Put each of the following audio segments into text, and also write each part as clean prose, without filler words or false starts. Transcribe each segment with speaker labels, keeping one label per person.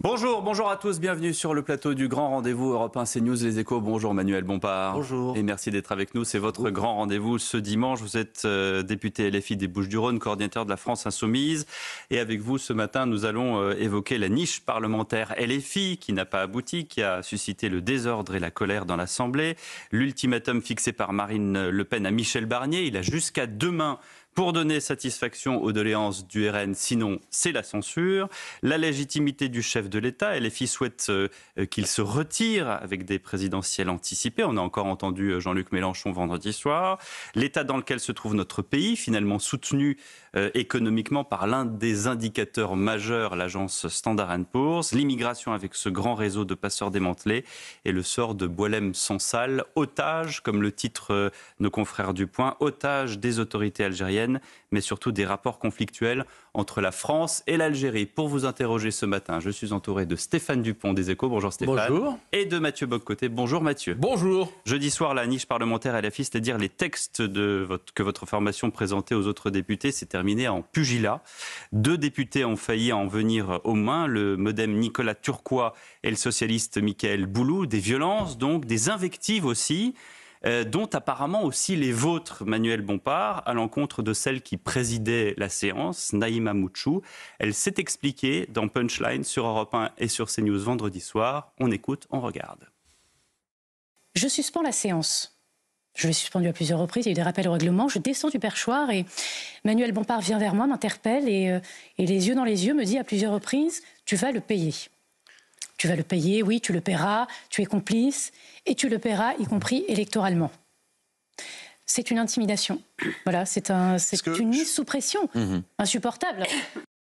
Speaker 1: Bonjour à tous, bienvenue sur le plateau du grand rendez-vous Europe 1 CNews Les Échos. Bonjour Manuel Bompard.
Speaker 2: Bonjour.
Speaker 1: Et merci d'être avec nous, c'est votre grand rendez-vous ce dimanche. Vous êtes député LFI des Bouches-du-Rhône, coordinateur de la France Insoumise. Et avec vous ce matin, nous allons évoquer la niche parlementaire LFI qui n'a pas abouti, qui a suscité le désordre et la colère dans l'Assemblée. L'ultimatum fixé par Marine Le Pen à Michel Barnier, il a jusqu'à demain pour donner satisfaction aux doléances du RN, sinon c'est la censure. La légitimité du chef de l'État, LFI souhaite qu'il se retire avec des présidentielles anticipées. On a encore entendu Jean-Luc Mélenchon vendredi soir. L'état dans lequel se trouve notre pays, finalement soutenu économiquement par l'un des indicateurs majeurs, l'agence Standard & Poor's, l'immigration avec ce grand réseau de passeurs démantelés et le sort de Boualem Sansal, otage, comme le titre nos confrères du Point, otage des autorités algériennes, mais surtout des rapports conflictuels entre la France et l'Algérie. Pour vous interroger ce matin, je suis entouré de Stéphane Dupont des Échos. Bonjour Stéphane.
Speaker 2: Bonjour.
Speaker 1: Et de Mathieu Boccoté. Bonjour Mathieu.
Speaker 2: Bonjour.
Speaker 1: Jeudi soir, la niche parlementaire LFI, c'est-à-dire les textes que votre formation présentait aux autres députés, s'est terminé en pugilat. 2 députés ont failli en venir aux mains, le modem Nicolas Turquois et le socialiste Mickaël Boulou. Des violences donc, des invectives aussi. Dont apparemment aussi les vôtres, Manuel Bompard, à l'encontre de celle qui présidait la séance, Naïma Moutchou. Elle s'est expliquée dans Punchline sur Europe 1 et sur CNews vendredi soir. On écoute, on regarde.
Speaker 3: Je suspends la séance. Je l'ai suspendue à plusieurs reprises, il y a eu des rappels au règlement. Je descends du perchoir et Manuel Bompard vient vers moi, m'interpelle et les yeux dans les yeux me dit à plusieurs reprises « Tu vas le payer ». Tu vas le payer, oui, tu le paieras, tu es complice et tu le paieras, y compris électoralement. C'est une intimidation. Voilà, c'est une mise sous pression insupportable.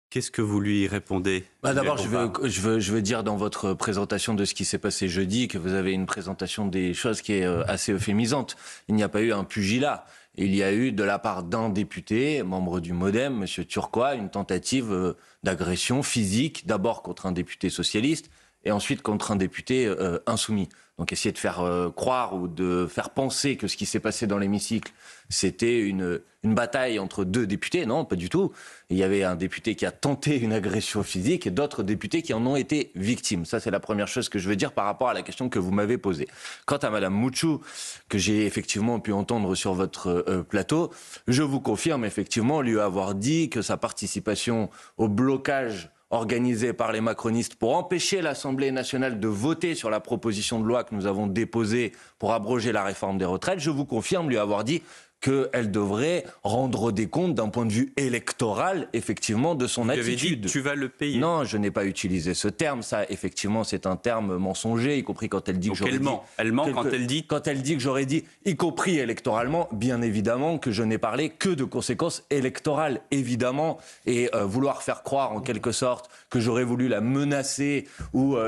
Speaker 1: Qu'est-ce que vous lui répondez?
Speaker 2: D'abord, je veux dire dans votre présentation de ce qui s'est passé jeudi que vous avez une présentation des choses qui est assez euphémisante. Il n'y a pas eu un pugilat. Il y a eu, de la part d'un député, membre du MoDem, M. Turquois, une tentative d'agression physique, d'abord contre un député socialiste, et ensuite contre un député insoumis. Donc essayer de faire croire ou de faire penser que ce qui s'est passé dans l'hémicycle, c'était une bataille entre 2 députés. Non, pas du tout. Il y avait un député qui a tenté une agression physique et d'autres députés qui en ont été victimes. Ça, c'est la première chose que je veux dire par rapport à la question que vous m'avez posée. Quant à Mme Moutchou, que j'ai effectivement pu entendre sur votre plateau, je vous confirme effectivement lui avoir dit que sa participation au blocage organisé par les macronistes pour empêcher l'Assemblée nationale de voter sur la proposition de loi que nous avons déposée pour abroger la réforme des retraites, je vous confirme lui avoir dit qu'elle devrait rendre des comptes d'un point de vue électoral, effectivement, de son attitude.
Speaker 1: Vous avez dit, tu vas le payer.
Speaker 2: Non, je n'ai pas utilisé ce terme. Ça, effectivement, c'est un terme mensonger, y compris quand elle dit que j'aurais dit...
Speaker 1: Elle ment quand elle dit...
Speaker 2: Quand elle dit que j'aurais dit, y compris électoralement, bien évidemment que je n'ai parlé que de conséquences électorales, évidemment, et vouloir faire croire, en quelque sorte, que j'aurais voulu la menacer ou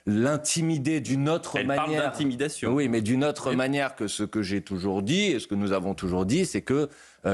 Speaker 2: l'intimider d'une autre manière...
Speaker 1: Elle parle d'intimidation.
Speaker 2: Oui, mais d'une autre manière que ce que j'ai toujours dit, et ce que nous avons toujours dit, c'est que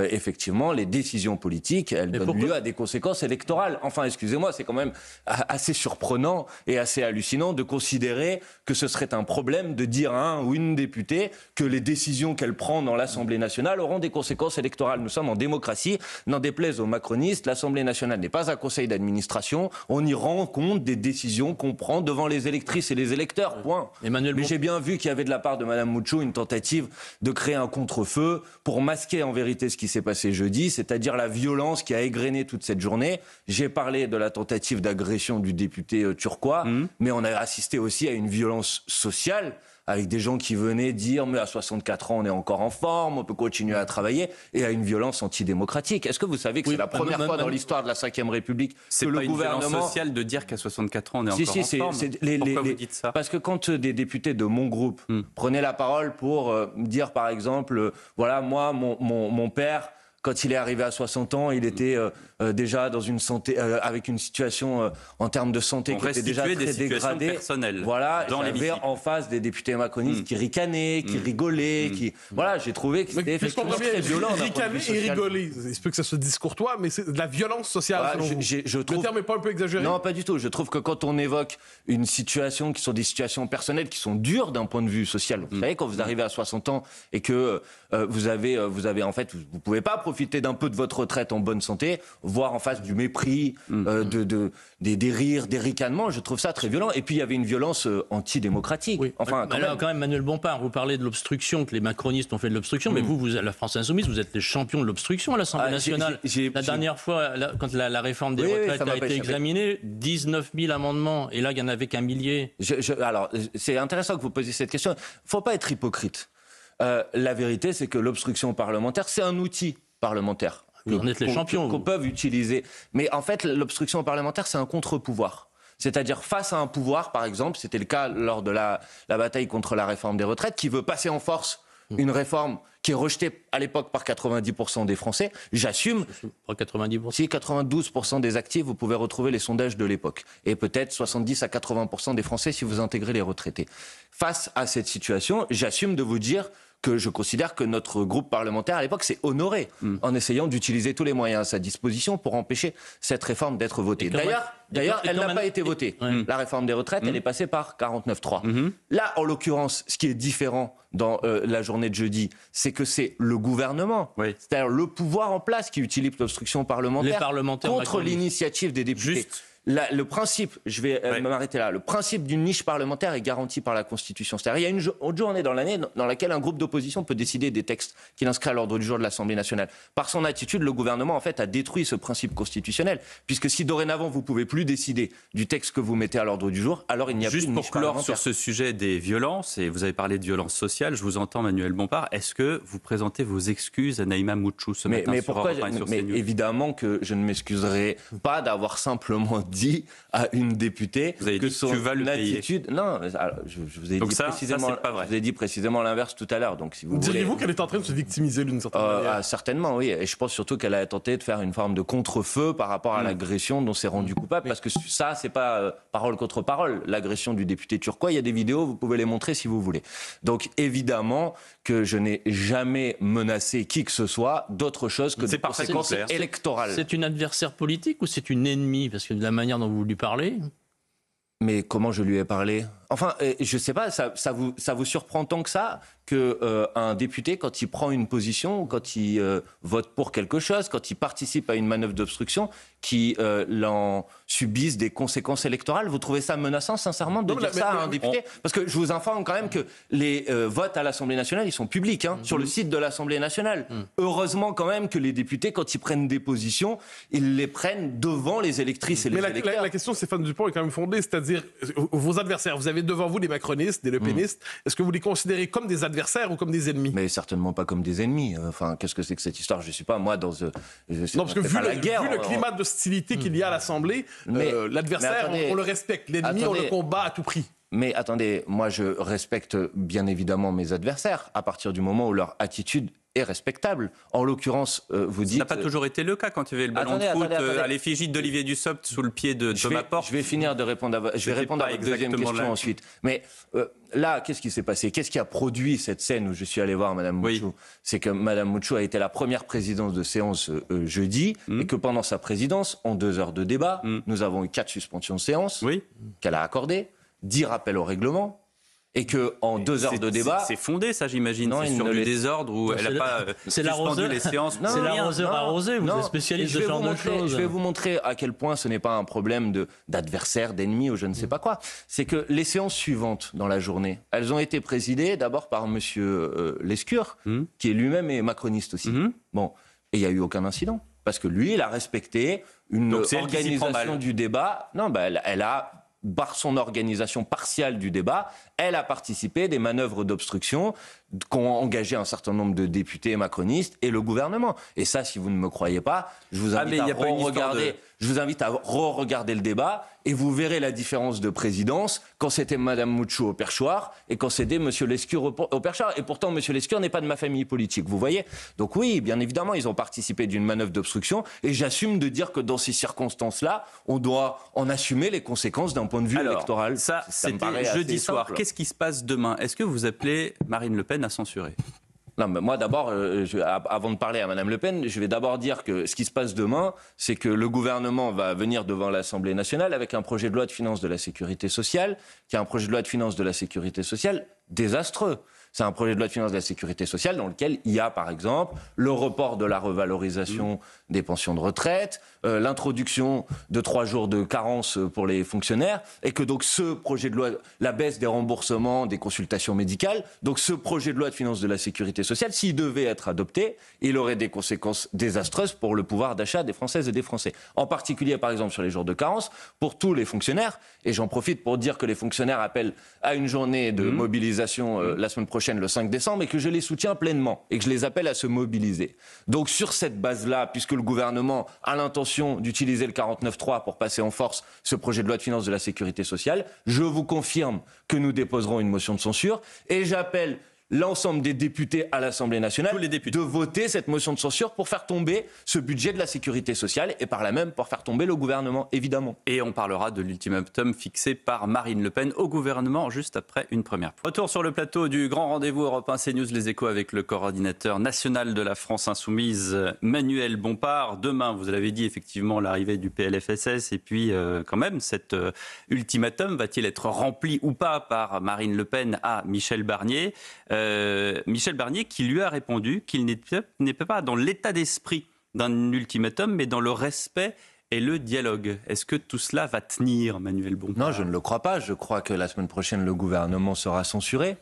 Speaker 2: effectivement, les décisions politiques, elles donnent lieu à des conséquences électorales. Enfin, excusez-moi, c'est quand même assez surprenant et assez hallucinant de considérer que ce serait un problème de dire à un ou une députée que les décisions qu'elle prend dans l'Assemblée nationale auront des conséquences électorales. Nous sommes en démocratie, n'en déplaise aux macronistes, l'Assemblée nationale n'est pas un conseil d'administration, on y rend compte des décisions qu'on prend devant les électrices et les électeurs, point. Mais j'ai bien vu qu'il y avait de la part de Mme Moutchou une tentative de créer un contre-feu pour masquer en vérité ce qui s'est passé jeudi, c'est-à-dire la violence qui a égrené toute cette journée. J'ai parlé de la tentative d'agression du député Turquois, mais on a assisté aussi à une violence sociale avec des gens qui venaient dire « mais à 64 ans, on est encore en forme, on peut continuer à travailler » et à une violence antidémocratique. Est-ce que vous savez que c'est la première fois dans l'histoire de la Ve République que le gouvernement... C'est pas une violence sociale
Speaker 1: de dire qu'à 64 ans, on est encore en forme. Pourquoi vous dites ça?
Speaker 2: Parce que quand des députés de mon groupe prenaient la parole pour dire, par exemple, voilà, moi, mon père... Quand il est arrivé à 60 ans, il était déjà dans une santé, avec une situation en termes de santé qui était déjà très dégradée. Voilà, j'avais en face des députés macronistes qui ricanaient, qui rigolaient, Voilà, j'ai trouvé que c'était effectivement très violent.
Speaker 4: Ricaner et rigoler, il se peut que ça soit discourtois, mais c'est de la violence sociale.
Speaker 2: Voilà, je trouve...
Speaker 4: Le terme n'est pas un peu exagéré?
Speaker 2: Non, pas du tout. Je trouve que quand on évoque une situation qui sont des situations personnelles, qui sont dures d'un point de vue social, vous savez, quand vous arrivez à 60 ans et que vous avez en fait, vous pouvez pas profiter d'un peu de votre retraite en bonne santé, voir en face du mépris, des rires, des ricanements. Je trouve ça très violent. Et puis il y avait une violence antidémocratique.
Speaker 5: Oui.
Speaker 2: Enfin,
Speaker 5: quand même, Manuel Bompard, vous parlez de l'obstruction, que les macronistes ont fait de l'obstruction, mais vous, la France Insoumise, vous êtes les champions de l'obstruction à l'Assemblée nationale. La dernière fois, quand la réforme des retraites a été examinée, 19 000 amendements, et là, il n'y en avait qu'un millier.
Speaker 2: Alors, c'est intéressant que vous posiez cette question. Il ne faut pas être hypocrite. La vérité, c'est que l'obstruction parlementaire, c'est un outil parlementaire.
Speaker 5: Vous en êtes les champions.
Speaker 2: Qu'on peut utiliser. Mais en fait, l'obstruction parlementaire, c'est un contre-pouvoir. C'est-à-dire face à un pouvoir, par exemple, c'était le cas lors de la bataille contre la réforme des retraites, qui veut passer en force une réforme qui est rejetée à l'époque par 90% des Français. J'assume.
Speaker 5: Pas 90%.
Speaker 2: Si 92% des actifs, vous pouvez retrouver les sondages de l'époque. Et peut-être 70 à 80% des Français si vous intégrez les retraités. Face à cette situation, j'assume de vous dire que je considère que notre groupe parlementaire à l'époque s'est honoré en essayant d'utiliser tous les moyens à sa disposition pour empêcher cette réforme d'être votée. D'ailleurs, elle n'a pas été votée. La réforme des retraites, elle est passée par 49.3. Là, en l'occurrence, ce qui est différent dans la journée de jeudi, c'est que c'est le gouvernement, c'est-à-dire le pouvoir en place qui utilise l'obstruction parlementaire contre l'initiative des députés.
Speaker 5: Juste.
Speaker 2: Le principe, je vais m'arrêter là, le principe d'une niche parlementaire est garanti par la Constitution. C'est-à-dire il y a une autre journée dans l'année dans laquelle un groupe d'opposition peut décider des textes qu'il inscrit à l'ordre du jour de l'Assemblée nationale. Par son attitude, le gouvernement en fait a détruit ce principe constitutionnel, puisque si dorénavant vous ne pouvez plus décider du texte que vous mettez à l'ordre du jour, alors il n'y a plus de niche parlementaire.
Speaker 1: Juste pour clore sur ce sujet des violences, et vous avez parlé de violences sociales, je vous entends Manuel Bompard, est-ce que vous présentez vos excuses à Naïma Moutchou ce matin sur Europe 1 et sur CNews ?
Speaker 2: Évidemment que je ne m'excuserai pas d'avoir simplement dit à une députée
Speaker 1: vous avez
Speaker 2: que
Speaker 1: dit
Speaker 2: son
Speaker 1: tu vas le
Speaker 2: attitude...
Speaker 1: payer.
Speaker 2: Non, alors, je vous ai dit précisément,
Speaker 1: c'est pas vrai.
Speaker 2: je vous ai dit précisément l'inverse tout à l'heure. Donc, si vous
Speaker 4: Diriez-vous qu'elle est en train de se victimiser d'une certaine manière?
Speaker 2: Certainement, oui. Et je pense surtout qu'elle a tenté de faire une forme de contre-feu par rapport à l'agression dont s'est rendu coupable. Parce que ça, c'est pas parole contre parole. L'agression du député turquois, il y a des vidéos, vous pouvez les montrer si vous voulez. Donc, évidemment que je n'ai jamais menacé qui que ce soit d'autre chose que de conséquences électorales.
Speaker 5: C'est une adversaire politique ou c'est une ennemie? Parce que de la manière dont vous lui parlez...
Speaker 2: Mais comment je lui ai parlé? Enfin, je sais pas, ça vous surprend tant que ça qu'un député, quand il prend une position, quand il vote pour quelque chose, quand il participe à une manœuvre d'obstruction, qui l'en subisse des conséquences électorales, vous trouvez ça menaçant, sincèrement, de dire ça à un député? Parce que je vous informe quand même que les votes à l'Assemblée nationale, ils sont publics, sur le site de l'Assemblée nationale. Heureusement quand même que les députés, quand ils prennent des positions, ils les prennent devant les électrices et les électeurs.
Speaker 4: La question, Stéphane Dupont, est quand même fondée, c'est-à-dire vos adversaires, vous avez devant vous des macronistes, des lepénistes, est-ce que vous les considérez comme des adversaires ou comme des ennemis?
Speaker 2: Mais certainement pas comme des ennemis. Enfin, qu'est-ce que c'est que cette histoire? Je ne suis pas, moi, dans...
Speaker 4: non, parce que vu le climat d'hostilité qu'il y a à l'Assemblée, l'adversaire, on le respecte. L'ennemi, on le combat à tout prix.
Speaker 2: Mais attendez, moi, je respecte bien évidemment mes adversaires à partir du moment où leur attitude est respectable. En l'occurrence, vous dites...
Speaker 1: Ça n'a pas toujours été le cas quand il y avait le ballon de foot à l'effigie d'Olivier Dussopt sous le pied de Thomas Porte.
Speaker 2: Je vais finir de répondre je vais répondre à votre deuxième question ensuite. Mais là, qu'est-ce qui s'est passé? Qu'est-ce qui a produit cette scène où je suis allé voir Mme Moutchou? C'est que Mme Moutchou a été la première présidente de séance jeudi et que pendant sa présidence, en 2 heures de débat, nous avons eu 4 suspensions de séance qu'elle a accordées, 10 rappels au règlement. Et qu'en 2 heures de débat...
Speaker 1: C'est fondé, ça, j'imagine. C'est sur du désordre où elle n'a pas suspendu les séances.
Speaker 5: C'est l'arroseur arrosé, vous êtes spécialiste de ce genre de choses.
Speaker 2: Je vais vous montrer à quel point ce n'est pas un problème d'adversaire, d'ennemi ou je ne sais pas quoi. C'est que les séances suivantes dans la journée, elles ont été présidées d'abord par M. Lescure, qui est lui-même et macroniste aussi. Bon, et il n'y a eu aucun incident. Parce que lui, il a respecté une organisation du débat. Non, elle a... par son organisation partiale du débat, elle a participé des manœuvres d'obstruction qu'ont engagé un certain nombre de députés macronistes et le gouvernement. Et ça, si vous ne me croyez pas, je vous invite à re-regarder le débat et vous verrez la différence de présidence quand c'était Mme Moutchou au perchoir et quand c'était M. Lescure au perchoir. Et pourtant, M. Lescure n'est pas de ma famille politique, vous voyez? Donc oui, bien évidemment, ils ont participé d'une manœuvre d'obstruction et j'assume de dire que dans ces circonstances-là, on doit en assumer les conséquences d'un point de vue électoral.
Speaker 1: Ça c'était jeudi soir. Qu'est-ce qui se passe demain? Est-ce que vous appelez Marine Le Pen à censurer?
Speaker 2: Non, mais moi d'abord, avant de parler à Mme Le Pen, je vais d'abord dire que ce qui se passe demain, c'est que le gouvernement va venir devant l'Assemblée nationale avec un projet de loi de finances de la sécurité sociale, qui est un projet de loi de finances de la sécurité sociale désastreux. C'est un projet de loi de finances de la sécurité sociale dans lequel il y a, par exemple, le report de la revalorisation des pensions de retraite, l'introduction de 3 jours de carence pour les fonctionnaires, et que donc ce projet de loi, la baisse des remboursements, des consultations médicales, donc ce projet de loi de finances de la sécurité sociale, s'il devait être adopté, il aurait des conséquences désastreuses pour le pouvoir d'achat des Françaises et des Français. En particulier, par exemple, sur les jours de carence, pour tous les fonctionnaires, et j'en profite pour dire que les fonctionnaires appellent à une journée de mobilisation la semaine prochaine, le 5 décembre, et que je les soutiens pleinement, et que je les appelle à se mobiliser. Donc sur cette base-là, puisque le gouvernement a l'intention d'utiliser le 49.3 pour passer en force ce projet de loi de finances de la sécurité sociale, je vous confirme que nous déposerons une motion de censure, et j'appelle l'ensemble des députés à l'Assemblée nationale de voter cette motion de censure pour faire tomber ce budget de la sécurité sociale et par là même pour faire tomber le gouvernement, évidemment.
Speaker 1: Et on parlera de l'ultimatum fixé par Marine Le Pen au gouvernement juste après une première pause. Retour sur le plateau du grand rendez-vous Europe 1 CNews Les Échos avec le coordinateur national de la France Insoumise, Manuel Bompard. Demain, vous l'avez dit, effectivement, l'arrivée du PLFSS et puis quand même, cet ultimatum va-t-il être rempli ou pas par Marine Le Pen à Michel Barnier Michel Barnier qui lui a répondu qu'il n'était pas dans l'état d'esprit d'un ultimatum, mais dans le respect et le dialogue. Est-ce que tout cela va tenir, Manuel Bompard ?
Speaker 2: Non, je ne le crois pas. Je crois que la semaine prochaine, le gouvernement sera censuré.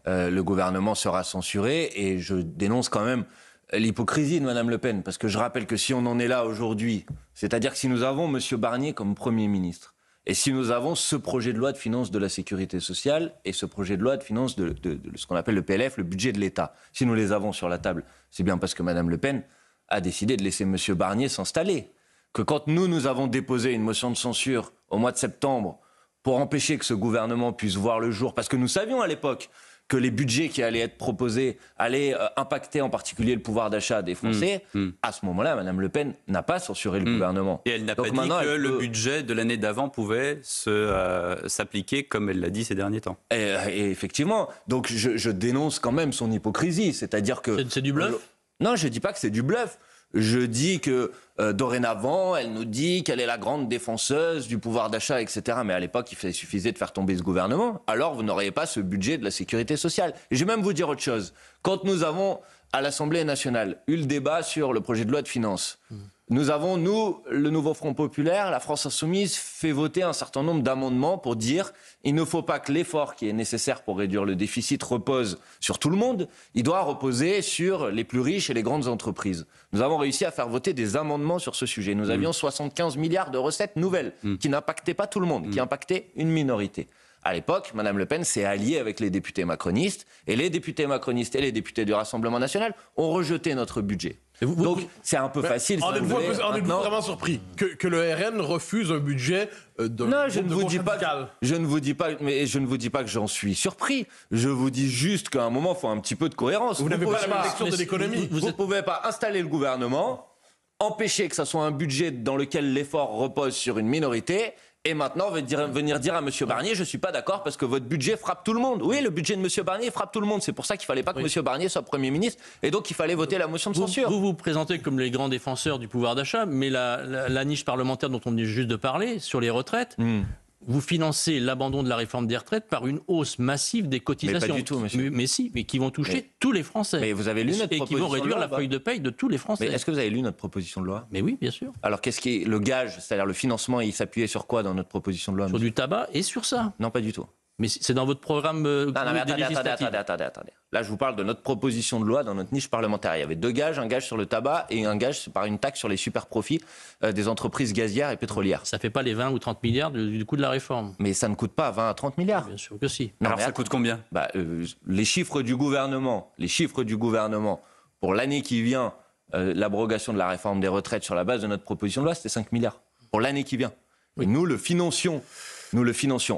Speaker 2: Le gouvernement sera censuré et je dénonce quand même l'hypocrisie de Mme Le Pen. Parce que je rappelle que si on en est là aujourd'hui, c'est-à-dire que si nous avons M. Barnier comme Premier ministre, et si nous avons ce projet de loi de finances de la sécurité sociale et ce projet de loi de finances de ce qu'on appelle le PLF, le budget de l'État, si nous les avons sur la table, c'est bien parce que Mme Le Pen a décidé de laisser M. Barnier s'installer. Que quand nous avons déposé une motion de censure au mois de septembre pour empêcher que ce gouvernement puisse voir le jour, parce que nous savions à l'époque que les budgets qui allaient être proposés allaient impacter en particulier le pouvoir d'achat des Français, à ce moment-là, Mme Le Pen n'a pas censuré le gouvernement.
Speaker 1: Et elle n'a pas dit que le budget de l'année d'avant pouvait s'appliquer comme elle l'a dit ces derniers temps.
Speaker 2: Et effectivement, donc je dénonce quand même son hypocrisie, c'est-à-dire que...
Speaker 5: C'est du bluff ?
Speaker 2: Non, je ne dis pas que c'est du bluff. Je dis que dorénavant, elle nous dit qu'elle est la grande défenseuse du pouvoir d'achat, etc. Mais à l'époque, il suffisait de faire tomber ce gouvernement. Alors, vous n'auriez pas ce budget de la sécurité sociale. Et je vais même vous dire autre chose. Quand nous avons, à l'Assemblée nationale, eu le débat sur le projet de loi de finances, nous avons, nous, le Nouveau Front Populaire, la France Insoumise, fait voter un certain nombre d'amendements pour dire il ne faut pas que l'effort qui est nécessaire pour réduire le déficit repose sur tout le monde, il doit reposer sur les plus riches et les grandes entreprises. Nous avons réussi à faire voter des amendements sur ce sujet. Nous avions 75 milliards de recettes nouvelles qui n'impactaient pas tout le monde, qui impactaient une minorité. À l'époque, Mme Le Pen s'est alliée avec les députés macronistes, et les députés macronistes et les députés du Rassemblement national ont rejeté notre budget. Donc, c'est un peu facile.
Speaker 4: En êtes-vous vraiment surpris que le RN refuse un budget de
Speaker 2: Non, je ne vous dis pas, mais je ne vous dis pas que j'en suis surpris. Je vous dis juste qu'à un moment, il faut un petit peu de cohérence.
Speaker 4: Vous n'avez pas la même lecture de l'économie.
Speaker 2: Vous ne pouvez pas installer le gouvernement, empêcher que ça soit un budget dans lequel l'effort repose sur une minorité, et maintenant venir dire à M. Barnier, je ne suis pas d'accord parce que votre budget frappe tout le monde. Oui, le budget de M. Barnier frappe tout le monde. C'est pour ça qu'il ne fallait pas que M. Barnier soit Premier ministre et donc il fallait voter la motion de censure.
Speaker 5: Vous vous présentez comme les grands défenseurs du pouvoir d'achat, mais la niche parlementaire dont on vient juste de parler, sur les retraites, vous financez l'abandon de la réforme des retraites par une hausse massive des cotisations.
Speaker 2: Mais pas du tout, monsieur.
Speaker 5: Mais si, mais qui vont toucher tous les Français.
Speaker 2: Mais vous avez lu notre proposition de loi.
Speaker 5: Et qui vont réduire la feuille de paye de tous les Français.
Speaker 2: Mais est-ce que vous avez lu notre proposition de loi ?
Speaker 5: Mais oui, bien sûr.
Speaker 2: Alors qu'est-ce qui est le gage, c'est-à-dire le financement, il s'appuyait sur quoi dans notre proposition de loi ?
Speaker 5: Sur du tabac et sur ça.
Speaker 2: Non, pas du tout.
Speaker 5: Mais c'est dans votre programme
Speaker 2: attendez. Là, je vous parle de notre proposition de loi dans notre niche parlementaire. Il y avait 2 gages, un gage sur le tabac et un gage par une taxe sur les super-profits des entreprises gazières et pétrolières.
Speaker 5: Ça ne fait pas les 20 ou 30 milliards du coût de la réforme.
Speaker 2: Mais ça ne coûte pas 20 à 30 milliards.
Speaker 5: Bien sûr que si.
Speaker 1: Non, alors ça coûte combien ?
Speaker 2: Les chiffres du gouvernement pour l'année qui vient, l'abrogation de la réforme des retraites sur la base de notre proposition de loi, c'était 5 milliards. Pour l'année qui vient. Oui. Et nous le financions.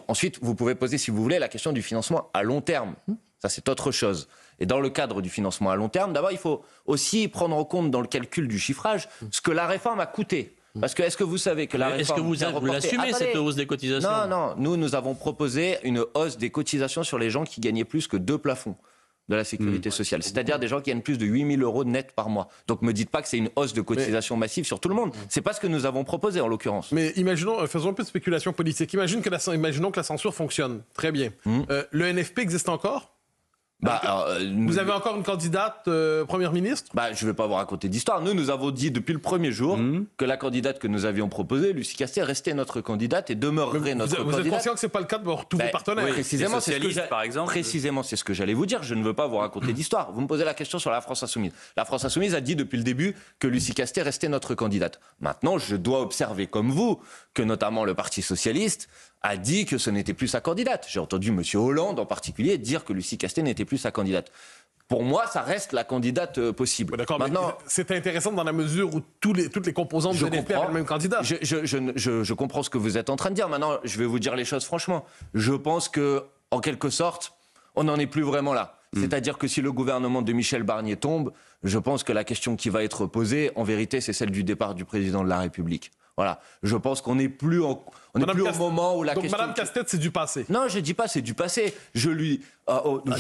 Speaker 2: Ensuite, vous pouvez poser, si vous voulez, la question du financement à long terme. Ça, c'est autre chose. Et dans le cadre du financement à long terme, d'abord, il faut aussi prendre en compte dans le calcul du chiffrage ce que la réforme a coûté. Parce que est-ce que vous savez que la réforme...
Speaker 5: Est-ce que vous l'assumez, cette hausse des cotisations ?
Speaker 2: Non. Nous avons proposé une hausse des cotisations sur les gens qui gagnaient plus que 2 plafonds. de la sécurité sociale. C'est-à-dire des gens qui gagnent plus de 8 000 euros net par mois. Donc, me dites pas que c'est une hausse de cotisation massive sur tout le monde. C'est pas ce que nous avons proposé, en l'occurrence.
Speaker 4: Mais imaginons, faisons un peu de spéculation politique. Imaginons que la censure fonctionne. Très bien. Le NFP existe encore? Vous avez encore une candidate première ministre?
Speaker 2: Je ne vais pas vous raconter d'histoire. Nous avons dit depuis le premier jour que la candidate que nous avions proposée, Lucie Castet, restait notre candidate et demeurerait notre candidate.
Speaker 4: Vous êtes conscient que ce n'est pas le cas de tous vos partenaires?
Speaker 1: Oui,
Speaker 2: précisément,
Speaker 1: c'est
Speaker 2: ce que j'allais vous dire. Je ne veux pas vous raconter d'histoire. Vous me posez la question sur la France Insoumise. La France Insoumise a dit depuis le début que Lucie Castet restait notre candidate. Maintenant, je dois observer comme vous que notamment le Parti Socialiste a dit que ce n'était plus sa candidate. J'ai entendu M. Hollande en particulier dire que Lucie Castet n'était plus sa candidate. Pour moi, ça reste la candidate possible.
Speaker 4: D'accord, maintenant, c'est intéressant dans la mesure où toutes les composantes de l'NFP avaient le même candidat.
Speaker 2: Je comprends ce que vous êtes en train de dire. Maintenant, je vais vous dire les choses franchement. Je pense que, en quelque sorte, on n'en est plus vraiment là. C'est-à-dire que si le gouvernement de Michel Barnier tombe, je pense que la question qui va être posée, en vérité, c'est celle du départ du président de la République. Voilà. Je pense qu'on n'est plus, au moment où la question...
Speaker 4: Donc Mme Castet, c'est du passé?
Speaker 2: Non, je ne dis pas c'est du passé. Je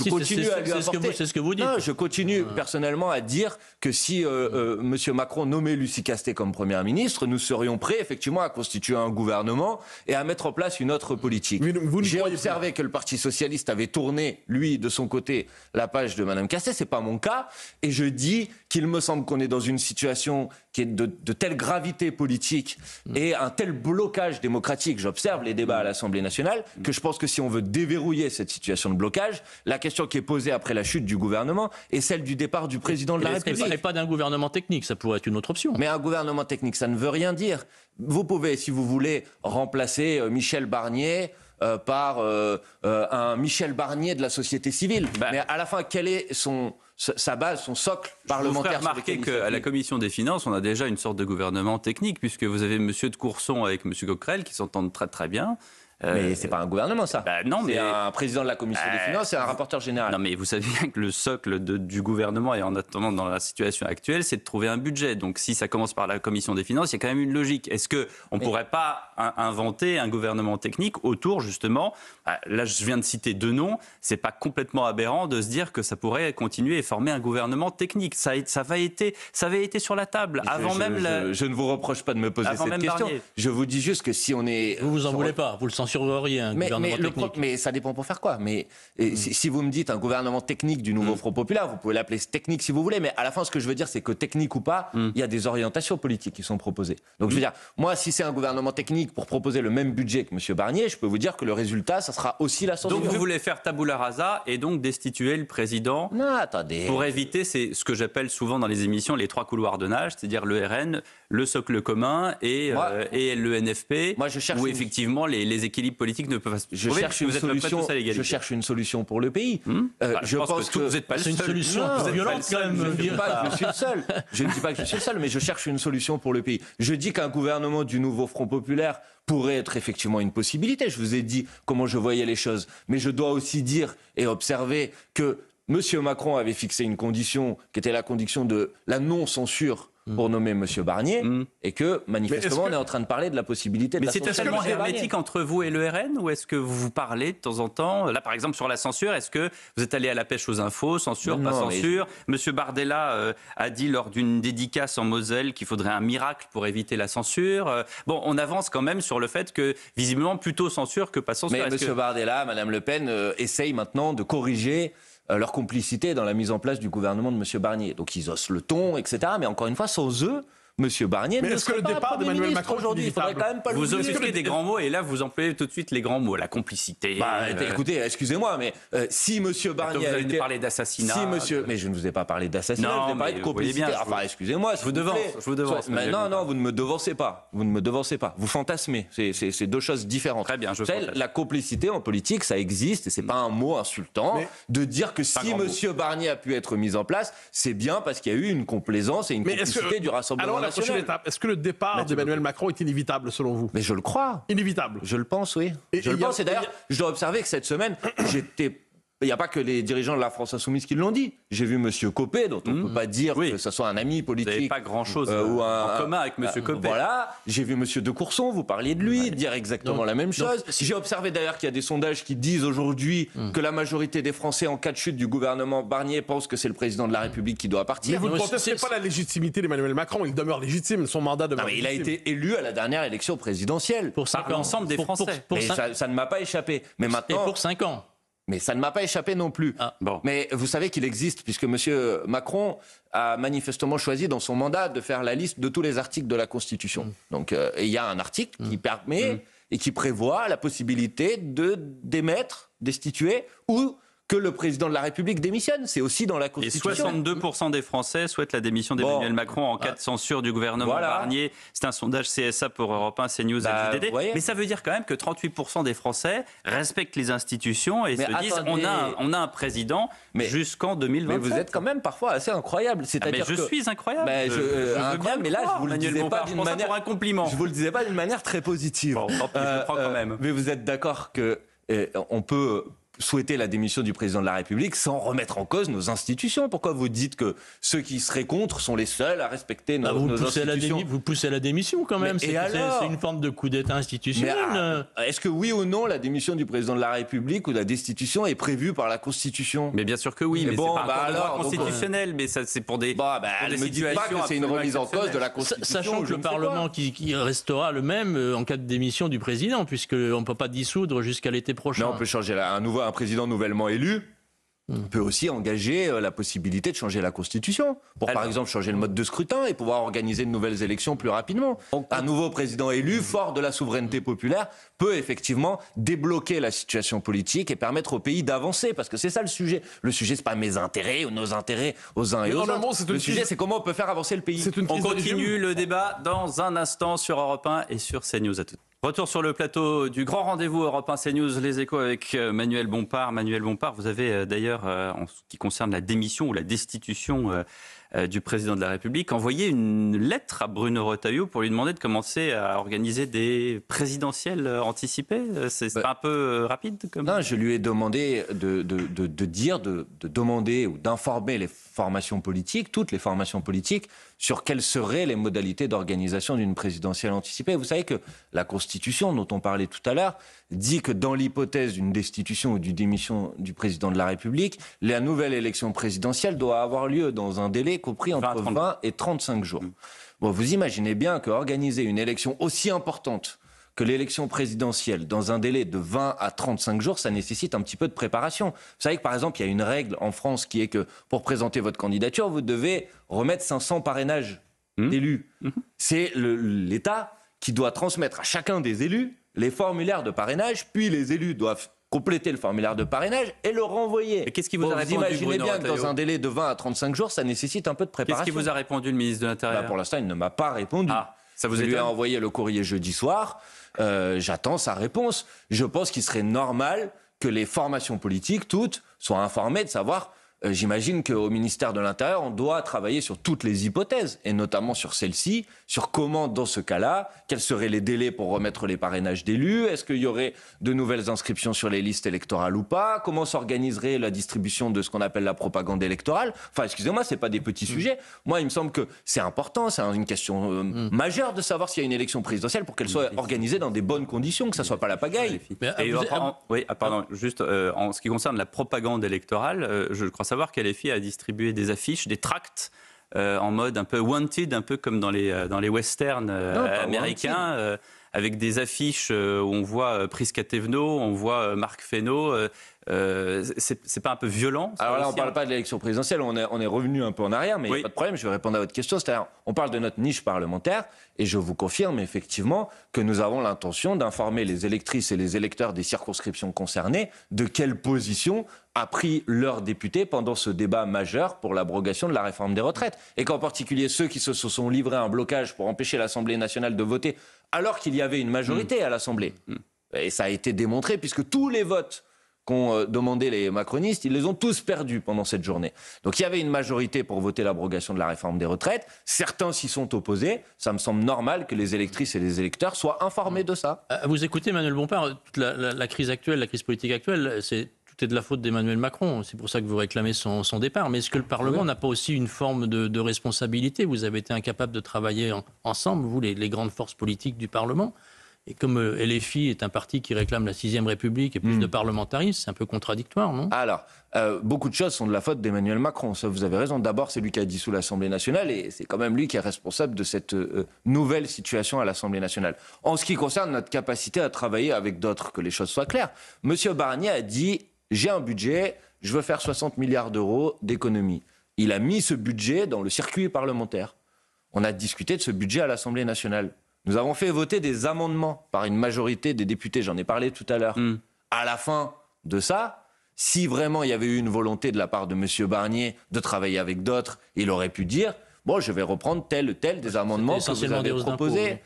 Speaker 2: continue à lui apporter...
Speaker 5: C'est ce que vous dites.
Speaker 2: Non, je continue personnellement à dire que si M. Macron nommait Lucie Castet comme Première ministre, nous serions prêts effectivement à constituer un gouvernement et à mettre en place une autre politique. J'ai observé que le Parti Socialiste avait tourné, lui, de son côté, la page de Mme Castet. Ce n'est pas mon cas. Et je dis qu'il me semble qu'on est dans une situation qui est de telle gravité politique et un tel blocage démocratique, j'observe les débats à l'Assemblée nationale, que je pense que si on veut déverrouiller cette situation de blocage, la question qui est posée après la chute du gouvernement est celle du départ du président de la République.
Speaker 5: Et pas d'un gouvernement technique, ça pourrait être une autre option.
Speaker 2: Mais un gouvernement technique, ça ne veut rien dire. Vous pouvez, si vous voulez, remplacer Michel Barnier par un Michel Barnier de la société civile. Mais à la fin, quelle est sa base, son socle parlementaire?
Speaker 1: Je vous ferai remarquer qu'à la Commission des Finances, on a déjà une sorte de gouvernement technique, puisque vous avez M. de Courson avec M. Coquerel qui s'entendent très très bien.
Speaker 2: Mais c'est pas un gouvernement, ça.
Speaker 1: Non,
Speaker 2: c'est un président de la Commission des Finances et un rapporteur général.
Speaker 1: Non, mais vous savez bien que le socle du gouvernement, et en attendant dans la situation actuelle, c'est de trouver un budget. Donc si ça commence par la Commission des Finances, il y a quand même une logique. Est-ce qu'on ne pourrait pas inventer un gouvernement technique autour, justement, là je viens de citer 2 noms, c'est pas complètement aberrant de se dire que ça pourrait continuer et former un gouvernement technique. Ça avait été sur la table avant même
Speaker 2: je ne vous reproche pas de me poser cette question. Barnier. Je vous dis juste que si on est...
Speaker 5: Vous en voulez pas, vous le censureriez un gouvernement technique.
Speaker 2: Mais ça dépend pour faire quoi. Mais si vous me dites un gouvernement technique du nouveau Front populaire, vous pouvez l'appeler technique si vous voulez, mais à la fin, ce que je veux dire, c'est que technique ou pas, il y a des orientations politiques qui sont proposées. Donc je veux dire, moi, si c'est un gouvernement technique pour proposer le même budget que M. Barnier, je peux vous dire que le résultat, ça sera aussi la censure.
Speaker 1: Donc vous voulez faire tabula rasa et donc destituer le président?
Speaker 2: Non, attendez.
Speaker 1: Pour éviter, c'est ce que j'appelle souvent dans les émissions les 3 couloirs de nage, c'est-à-dire le RN, le socle commun et le NFP,
Speaker 2: moi,
Speaker 1: où effectivement les équilibres politiques ne peuvent pas se
Speaker 2: je cherche une solution pour le pays.
Speaker 1: Je pense que vous n'êtes pas le seul.
Speaker 5: C'est une solution violente quand même.
Speaker 2: Je ne dis pas que je suis le seul. Je ne dis pas que je suis le seul, mais je cherche une solution pour le pays. Je dis qu'un gouvernement du nouveau Front populaire pourrait être effectivement une possibilité. Je vous ai dit comment je voyais les choses. Mais je dois aussi dire et observer que M. Macron avait fixé une condition qui était la condition de la non-censure pour nommer M. Barnier, et que, manifestement, on est en train de parler de la possibilité de la censure.
Speaker 1: Mais c'est tellement hermétique entre vous et le RN, ou est-ce que vous vous parlez de temps en temps? Là, par exemple, sur la censure, est-ce que vous êtes allé à la pêche aux infos, censure, pas censure? M. Bardella a dit lors d'une dédicace en Moselle qu'il faudrait un miracle pour éviter la censure. Bon, on avance quand même sur le fait que, visiblement, plutôt censure que pas censure.
Speaker 2: Mais M. Bardella, Mme Le Pen essayent maintenant de corriger leur complicité dans la mise en place du gouvernement de M. Barnier. Donc ils osent le ton, etc. Mais encore une fois, sans eux, M. Barnier ne serait pas
Speaker 4: départ d'Emmanuel Macron
Speaker 2: aujourd'hui. Il faudrait quand même pas
Speaker 1: vous offrez des grands mots et là vous employez tout de suite les grands mots, la complicité.
Speaker 2: Écoutez, excusez-moi, mais si M. Barnier
Speaker 1: vous avez parlé d'assassinat.
Speaker 2: Mais je ne vous ai pas parlé d'assassinat, je vous ai parlé de complicité. Excusez-moi,
Speaker 1: je vous devance.
Speaker 2: Non, vous ne me devancez pas. Vous ne me devancez pas. Vous fantasmez. C'est 2 choses différentes.
Speaker 1: Très bien,
Speaker 2: la complicité en politique, ça existe et c'est pas un mot insultant de dire que si M. Barnier a pu être mis en place, c'est bien parce qu'il y a eu une complaisance et une complicité du Rassemblement national.
Speaker 4: Est-ce que le départ d'Emmanuel Macron est inévitable selon vous?
Speaker 2: Mais je le crois.
Speaker 4: Inévitable.
Speaker 2: Je le pense, oui. Je le pense. Et d'ailleurs, je dois observer que cette semaine, j'étais il n'y a pas que les dirigeants de la France Insoumise qui l'ont dit. J'ai vu M. Copé, dont on ne peut pas dire que ce soit un ami politique.
Speaker 1: Vous n'avez pas grand-chose en commun avec M. Copé.
Speaker 2: Voilà. J'ai vu M. de Courson, vous parliez de lui, dire exactement la même chose. J'ai observé d'ailleurs qu'il y a des sondages qui disent aujourd'hui que la majorité des Français, en cas de chute du gouvernement Barnier, pensent que c'est le président de la République qui doit partir.
Speaker 4: Mais vous ne contestez pas la légitimité d'Emmanuel Macron. Il demeure légitime. Son mandat demeure légitime.
Speaker 2: Il a été élu à la dernière élection présidentielle.
Speaker 5: Par
Speaker 1: l'ensemble des Français.
Speaker 2: Ça ne m'a pas échappé. Mais maintenant,
Speaker 5: et pour 5 ans.
Speaker 2: Mais ça ne m'a pas échappé non plus. Mais vous savez qu'il existe, puisque M. Macron a manifestement choisi dans son mandat de faire la liste de tous les articles de la Constitution. Donc il y a un article qui permet et qui prévoit la possibilité de démettre, destituer ou que le président de la République démissionne. C'est aussi dans la Constitution.
Speaker 1: Et 62% des Français souhaitent la démission d'Emmanuel Macron en cas de censure du gouvernement Barnier. C'est un sondage CSA pour Europe 1, CNews et JDD. Mais ça veut dire quand même que 38% des Français respectent les institutions et se disent on a un président jusqu'en 2027.
Speaker 2: Mais vous êtes quand même parfois assez incroyable.
Speaker 1: C'est-à-dire je suis incroyable.
Speaker 2: Incroyable, mais là, je vous le disais pas d'une manière...
Speaker 1: pour un compliment.
Speaker 2: Je vous le disais pas d'une manière très positive.
Speaker 1: Bon, tant pis, je le prends quand même.
Speaker 2: Mais vous êtes d'accord que on peut souhaiter la démission du président de la République sans remettre en cause nos institutions. Pourquoi vous dites que ceux qui seraient contre sont les seuls à respecter nos institutions?
Speaker 5: Vous poussez à la démission quand même. C'est une forme de coup d'État institutionnel.
Speaker 2: Est-ce que oui ou non la démission du président de la République ou la destitution est prévue par la Constitution?
Speaker 1: Mais bien sûr que oui, mais bon, c'est pas un droit constitutionnel, mais ça, c'est pour des
Speaker 2: ne me dites pas que c'est une remise en cause de la Constitution.
Speaker 5: Sachant que le Parlement qui restera le même en cas de démission du président, puisqu'on ne peut pas dissoudre jusqu'à l'été prochain.
Speaker 2: Mais on peut changer un président nouvellement élu peut aussi engager la possibilité de changer la Constitution pour, par exemple, changer le mode de scrutin et pouvoir organiser de nouvelles élections plus rapidement. Un nouveau président élu, fort de la souveraineté populaire, peut effectivement débloquer la situation politique et permettre au pays d'avancer, parce que c'est ça le sujet. Le sujet, c'est pas mes intérêts ou nos intérêts aux uns et aux autres. Le sujet, c'est comment on peut faire avancer le pays.
Speaker 1: On continue le débat dans un instant sur Europe 1 et sur CNews. À tout. Retour sur le plateau du grand rendez-vous Europe 1 CNews, les échos avec Manuel Bompard. Manuel Bompard, vous avez d'ailleurs, en ce qui concerne la démission ou la destitution du président de la République, envoyé une lettre à Bruno Retailleau pour lui demander de commencer à organiser des présidentielles anticipées. C'est un peu rapide comme...
Speaker 2: Non, je lui ai demandé de demander ou d'informer les formations politiques, toutes les formations politiques, sur quelles seraient les modalités d'organisation d'une présidentielle anticipée. Vous savez que la Constitution, dont on parlait tout à l'heure, dit que dans l'hypothèse d'une destitution ou d'une démission du président de la République, la nouvelle élection présidentielle doit avoir lieu dans un délai compris entre 20 et 35 jours. Bon, vous imaginez bien qu'organiser une élection aussi importante que l'élection présidentielle dans un délai de 20 à 35 jours, ça nécessite un petit peu de préparation. Vous savez que, par exemple, il y a une règle en France qui est que pour présenter votre candidature, vous devez remettre 500 parrainages d'élus. C'est l'État qui doit transmettre à chacun des élus les formulaires de parrainage, puis les élus doivent compléter le formulaire de parrainage et le renvoyer.
Speaker 1: Et qu'est-ce qui vous a répondu,
Speaker 2: imaginez bien que dans un délai de 20 à 35 jours, ça nécessite un peu de préparation.
Speaker 1: Qu'est-ce qui vous a répondu, le ministre de l'Intérieur?
Speaker 2: Pour l'instant, il ne m'a pas répondu.
Speaker 1: Ça vous
Speaker 2: Je lui ai envoyé le courrier jeudi soir. J'attends sa réponse. Je pense qu'il serait normal que les formations politiques, toutes, soient informées de savoir... J'imagine qu'au ministère de l'Intérieur, on doit travailler sur toutes les hypothèses, et notamment sur celle-ci, sur comment, dans ce cas-là, quels seraient les délais pour remettre les parrainages d'élus, est-ce qu'il y aurait de nouvelles inscriptions sur les listes électorales ou pas, comment s'organiserait la distribution de ce qu'on appelle la propagande électorale. Enfin, excusez-moi, c'est pas des petits sujets. Moi, il me semble que c'est important, c'est une question majeure de savoir s'il y a une élection présidentielle pour qu'elle soit organisée dans des bonnes conditions, que ça soit pas la pagaille.
Speaker 1: Juste en ce qui concerne la propagande électorale, je crois savoir qu'LFI a distribué des affiches, des tracts en mode un peu wanted, un peu comme dans les westerns américains, avec des affiches où on voit Prisca Thévenot, on voit Marc Fesneau. C'est pas un peu violent?
Speaker 2: Alors là, on ne parle pas de l'élection présidentielle, on est revenu un peu en arrière, mais il n'y a pas de problème, je vais répondre à votre question. C'est-à-dire, on parle de notre niche parlementaire, et je vous confirme effectivement que nous avons l'intention d'informer les électrices et les électeurs des circonscriptions concernées de quelle position a pris leur député pendant ce débat majeur pour l'abrogation de la réforme des retraites. Et qu'en particulier ceux qui se sont livrés à un blocage pour empêcher l'Assemblée nationale de voter, alors qu'il y avait une majorité à l'Assemblée. Et ça a été démontré, puisque tous les votes qu'ont demandé les macronistes, ils les ont tous perdus pendant cette journée. Donc il y avait une majorité pour voter l'abrogation de la réforme des retraites. Certains s'y sont opposés. Ça me semble normal que les électrices et les électeurs soient informés de ça.
Speaker 5: Vous écoutez, Manuel Bompard, toute la crise actuelle, la crise politique actuelle, c'est tout tout est de la faute d'Emmanuel Macron. C'est pour ça que vous réclamez son départ. Mais est-ce que le Parlement n'a pas aussi une forme de responsabilité? Vous avez été incapable de travailler ensemble, vous, les grandes forces politiques du Parlement. Et comme LFI est un parti qui réclame la 6ème République et plus de parlementarisme, c'est un peu contradictoire, non?
Speaker 2: Alors, beaucoup de choses sont de la faute d'Emmanuel Macron. Ça, vous avez raison. D'abord, c'est lui qui a dissous l'Assemblée nationale et c'est quand même lui qui est responsable de cette nouvelle situation à l'Assemblée nationale. En ce qui concerne notre capacité à travailler avec d'autres, que les choses soient claires, M. Barnier a dit « j'ai un budget, je veux faire 60 milliards d'euros d'économies ». Il a mis ce budget dans le circuit parlementaire. On a discuté de ce budget à l'Assemblée nationale. Nous avons fait voter des amendements par une majorité des députés, j'en ai parlé tout à l'heure. À la fin de ça, si vraiment il y avait eu une volonté de la part de M. Barnier de travailler avec d'autres, il aurait pu dire « bon, je vais reprendre tel ou tel des amendements que vous avez proposés ».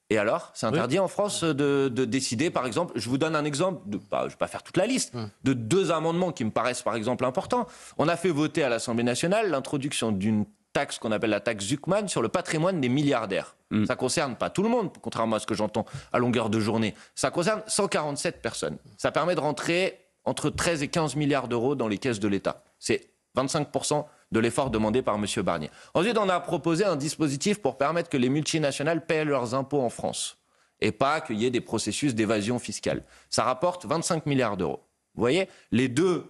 Speaker 2: Et alors, c'est interdit en France de décider, par exemple, je vous donne un exemple, je ne vais pas faire toute la liste, de 2 amendements qui me paraissent par exemple importants. On a fait voter à l'Assemblée nationale l'introduction d'une taxe qu'on appelle la taxe Zuckman sur le patrimoine des milliardaires. Ça ne concerne pas tout le monde, contrairement à ce que j'entends à longueur de journée. Ça concerne 147 personnes. Ça permet de rentrer entre 13 et 15 milliards d'euros dans les caisses de l'État. C'est 25% de l'effort demandé par M. Barnier. Ensuite, on a proposé un dispositif pour permettre que les multinationales paient leurs impôts en France et pas qu'il y ait des processus d'évasion fiscale. Ça rapporte 25 milliards d'euros. Vous voyez, les 2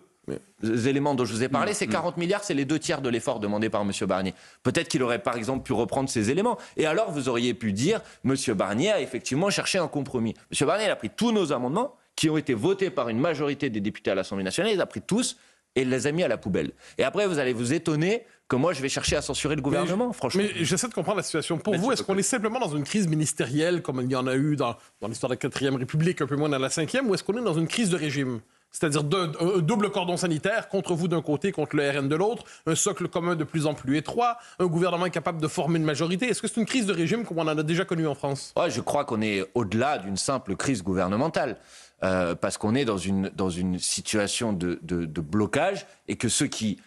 Speaker 2: éléments dont je vous ai parlé, c'est 40 milliards, c'est les 2/3 de l'effort demandé par M. Barnier. Peut-être qu'il aurait par exemple pu reprendre ces éléments. Et alors vous auriez pu dire, M. Barnier a effectivement cherché un compromis. M. Barnier a pris tous nos amendements qui ont été votés par une majorité des députés à l'Assemblée nationale, il les a pris tous et il les a mis à la poubelle. Et après vous allez vous étonner que moi je vais chercher à censurer le gouvernement, franchement.
Speaker 4: Mais j'essaie de comprendre la situation. Pour vous, est-ce qu'on est simplement dans une crise ministérielle, comme il y en a eu dans l'histoire de la 4e République, un peu moins dans la 5e, ou est-ce qu'on est dans une crise de régime? C'est-à-dire un double cordon sanitaire contre vous d'un côté, contre le RN de l'autre, un socle commun de plus en plus étroit, un gouvernement incapable de former une majorité. Est-ce que c'est une crise de régime comme on en a déjà connu en France?
Speaker 2: Ouais, je crois qu'on est au-delà d'une simple crise gouvernementale, parce qu'on est dans une situation de blocage et que ceux qui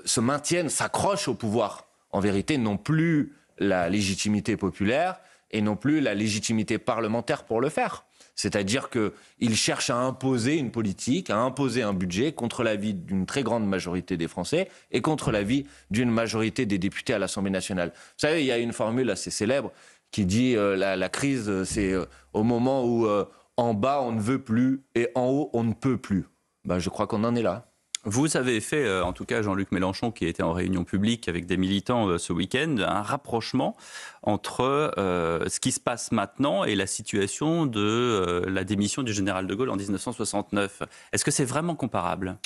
Speaker 2: se maintiennent, s'accrochent au pouvoir, en vérité, n'ont plus la légitimité populaire et non plus la légitimité parlementaire pour le faire. C'est-à-dire qu'ils cherchent à imposer une politique, à imposer un budget contre l'avis d'une très grande majorité des Français et contre l'avis d'une majorité des députés à l'Assemblée nationale. Vous savez, il y a une formule assez célèbre qui dit la crise, c'est au moment où en bas on ne veut plus et en haut on ne peut plus. Ben, je crois qu'on en est là.
Speaker 1: Vous avez fait, en tout cas Jean-Luc Mélenchon, qui était en réunion publique avec des militants ce week-end, un rapprochement entre ce qui se passe maintenant et la situation de la démission du général de Gaulle en 1969. Est-ce que c'est vraiment comparable?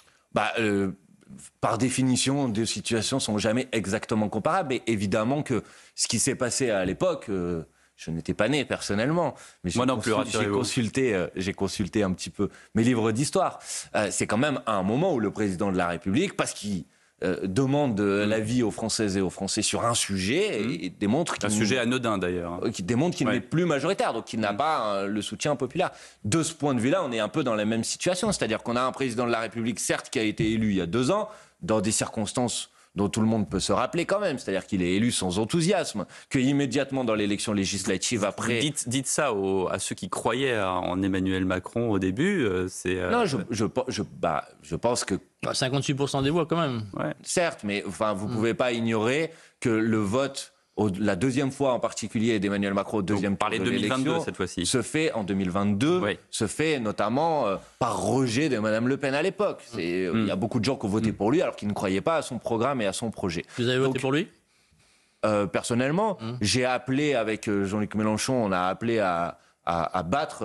Speaker 2: Par définition, deux situations ne sont jamais exactement comparables. Mais évidemment que ce qui s'est passé à l'époque... je n'étais pas né personnellement, mais
Speaker 1: moi non plus,
Speaker 2: j'ai consulté un petit peu mes livres d'histoire. C'est quand même un moment où le président de la République, parce qu'il demande l'avis aux Françaises et aux Français sur un sujet, et démontre qu'il...
Speaker 1: Un sujet anodin d'ailleurs.
Speaker 2: Qui démontre qu'il n'est plus majoritaire, donc qu'il n'a pas le soutien populaire. De ce point de vue-là, on est un peu dans la même situation. C'est-à-dire qu'on a un président de la République, certes, qui a été élu il y a 2 ans, dans des circonstances dont tout le monde peut se rappeler quand même, c'est-à-dire qu'il est élu sans enthousiasme, qu'immédiatement dans l'élection législative après...
Speaker 1: Dites ça à ceux qui croyaient en Emmanuel Macron au début.
Speaker 2: Non, je pense que...
Speaker 5: 58% des voix quand même.
Speaker 2: Ouais. Certes, mais vous ne pouvez pas ignorer que le vote... la deuxième fois en particulier d'Emmanuel Macron, deuxième tour de
Speaker 1: 2022 cette fois-ci.
Speaker 2: Se fait en 2022, se fait notamment par rejet de Mme Le Pen à l'époque. Il y a beaucoup de gens qui ont voté pour lui alors qu'ils ne croyaient pas à son programme et à son projet.
Speaker 5: Vous avez voté pour lui ?
Speaker 2: Personnellement, j'ai appelé avec Jean-Luc Mélenchon, on a appelé à battre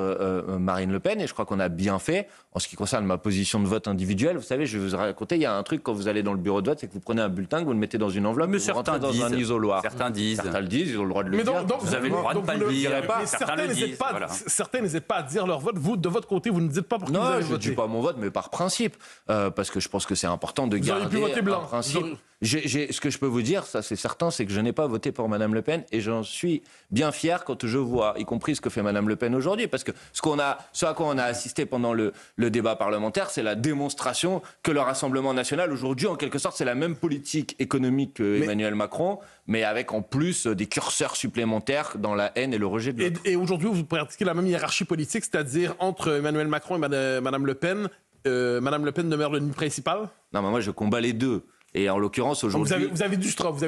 Speaker 2: Marine Le Pen et je crois qu'on a bien fait. En ce qui concerne ma position de vote individuelle, vous savez, je vais vous raconter, il y a un truc quand vous allez dans le bureau de vote, c'est que vous prenez un bulletin, que vous le mettez dans une enveloppe, vous rentrez dans un isoloir.
Speaker 1: Certains disent.
Speaker 2: Certains le disent, ils ont le droit de le dire.
Speaker 1: Vous avez le droit de ne pas le dire.
Speaker 4: Certains n'hésitent pas à dire leur vote. Vous, de votre côté, vous ne dites pas pour qui vous avez voté.
Speaker 2: Non, je ne dis pas mon vote, mais par principe. Parce que je pense que c'est important de garder un principe. Ce que je peux vous dire, ça c'est certain, c'est que je n'ai pas voté pour Mme Le Pen et j'en suis bien fier quand je vois, y compris ce que fait Mme Le Pen aujourd'hui. Parce que ce à quoi on a assisté pendant le débat parlementaire, c'est la démonstration que le Rassemblement national, aujourd'hui, en quelque sorte, c'est la même politique économique qu'Emmanuel Macron, mais avec en plus des curseurs supplémentaires dans la haine et le rejet de l'autre.
Speaker 4: Et aujourd'hui, vous pratiquez la même hiérarchie politique, c'est-à-dire entre Emmanuel Macron et Mme Le Pen, Mme Le Pen demeure l'ennemi principal?
Speaker 2: Non, mais moi, je combats les deux. Et en l'occurrence, aujourd'hui...
Speaker 4: Vous avez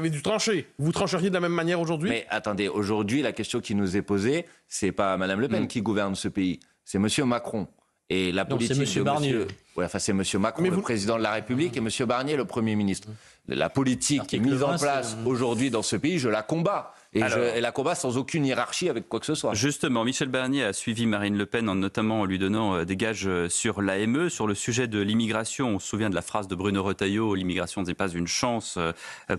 Speaker 4: dû trancher. Vous trancheriez de la même manière aujourd'hui?
Speaker 2: Mais attendez, aujourd'hui, la question qui nous est posée, c'est pas Mme Le Pen qui gouverne ce pays, c'est M. Macron. Et la politique
Speaker 5: c'est M. Barnier.
Speaker 2: Ouais, enfin, c'est M. Macron, le président de la République, et M. Barnier, le Premier ministre. La politique qui est mise en place aujourd'hui dans ce pays, je la combats. Et la combat sans aucune hiérarchie avec quoi que ce soit.
Speaker 1: Justement, Michel Barnier a suivi Marine Le Pen, notamment en lui donnant des gages sur l'AME. Sur le sujet de l'immigration, on se souvient de la phrase de Bruno Retailleau, l'immigration n'est pas une chance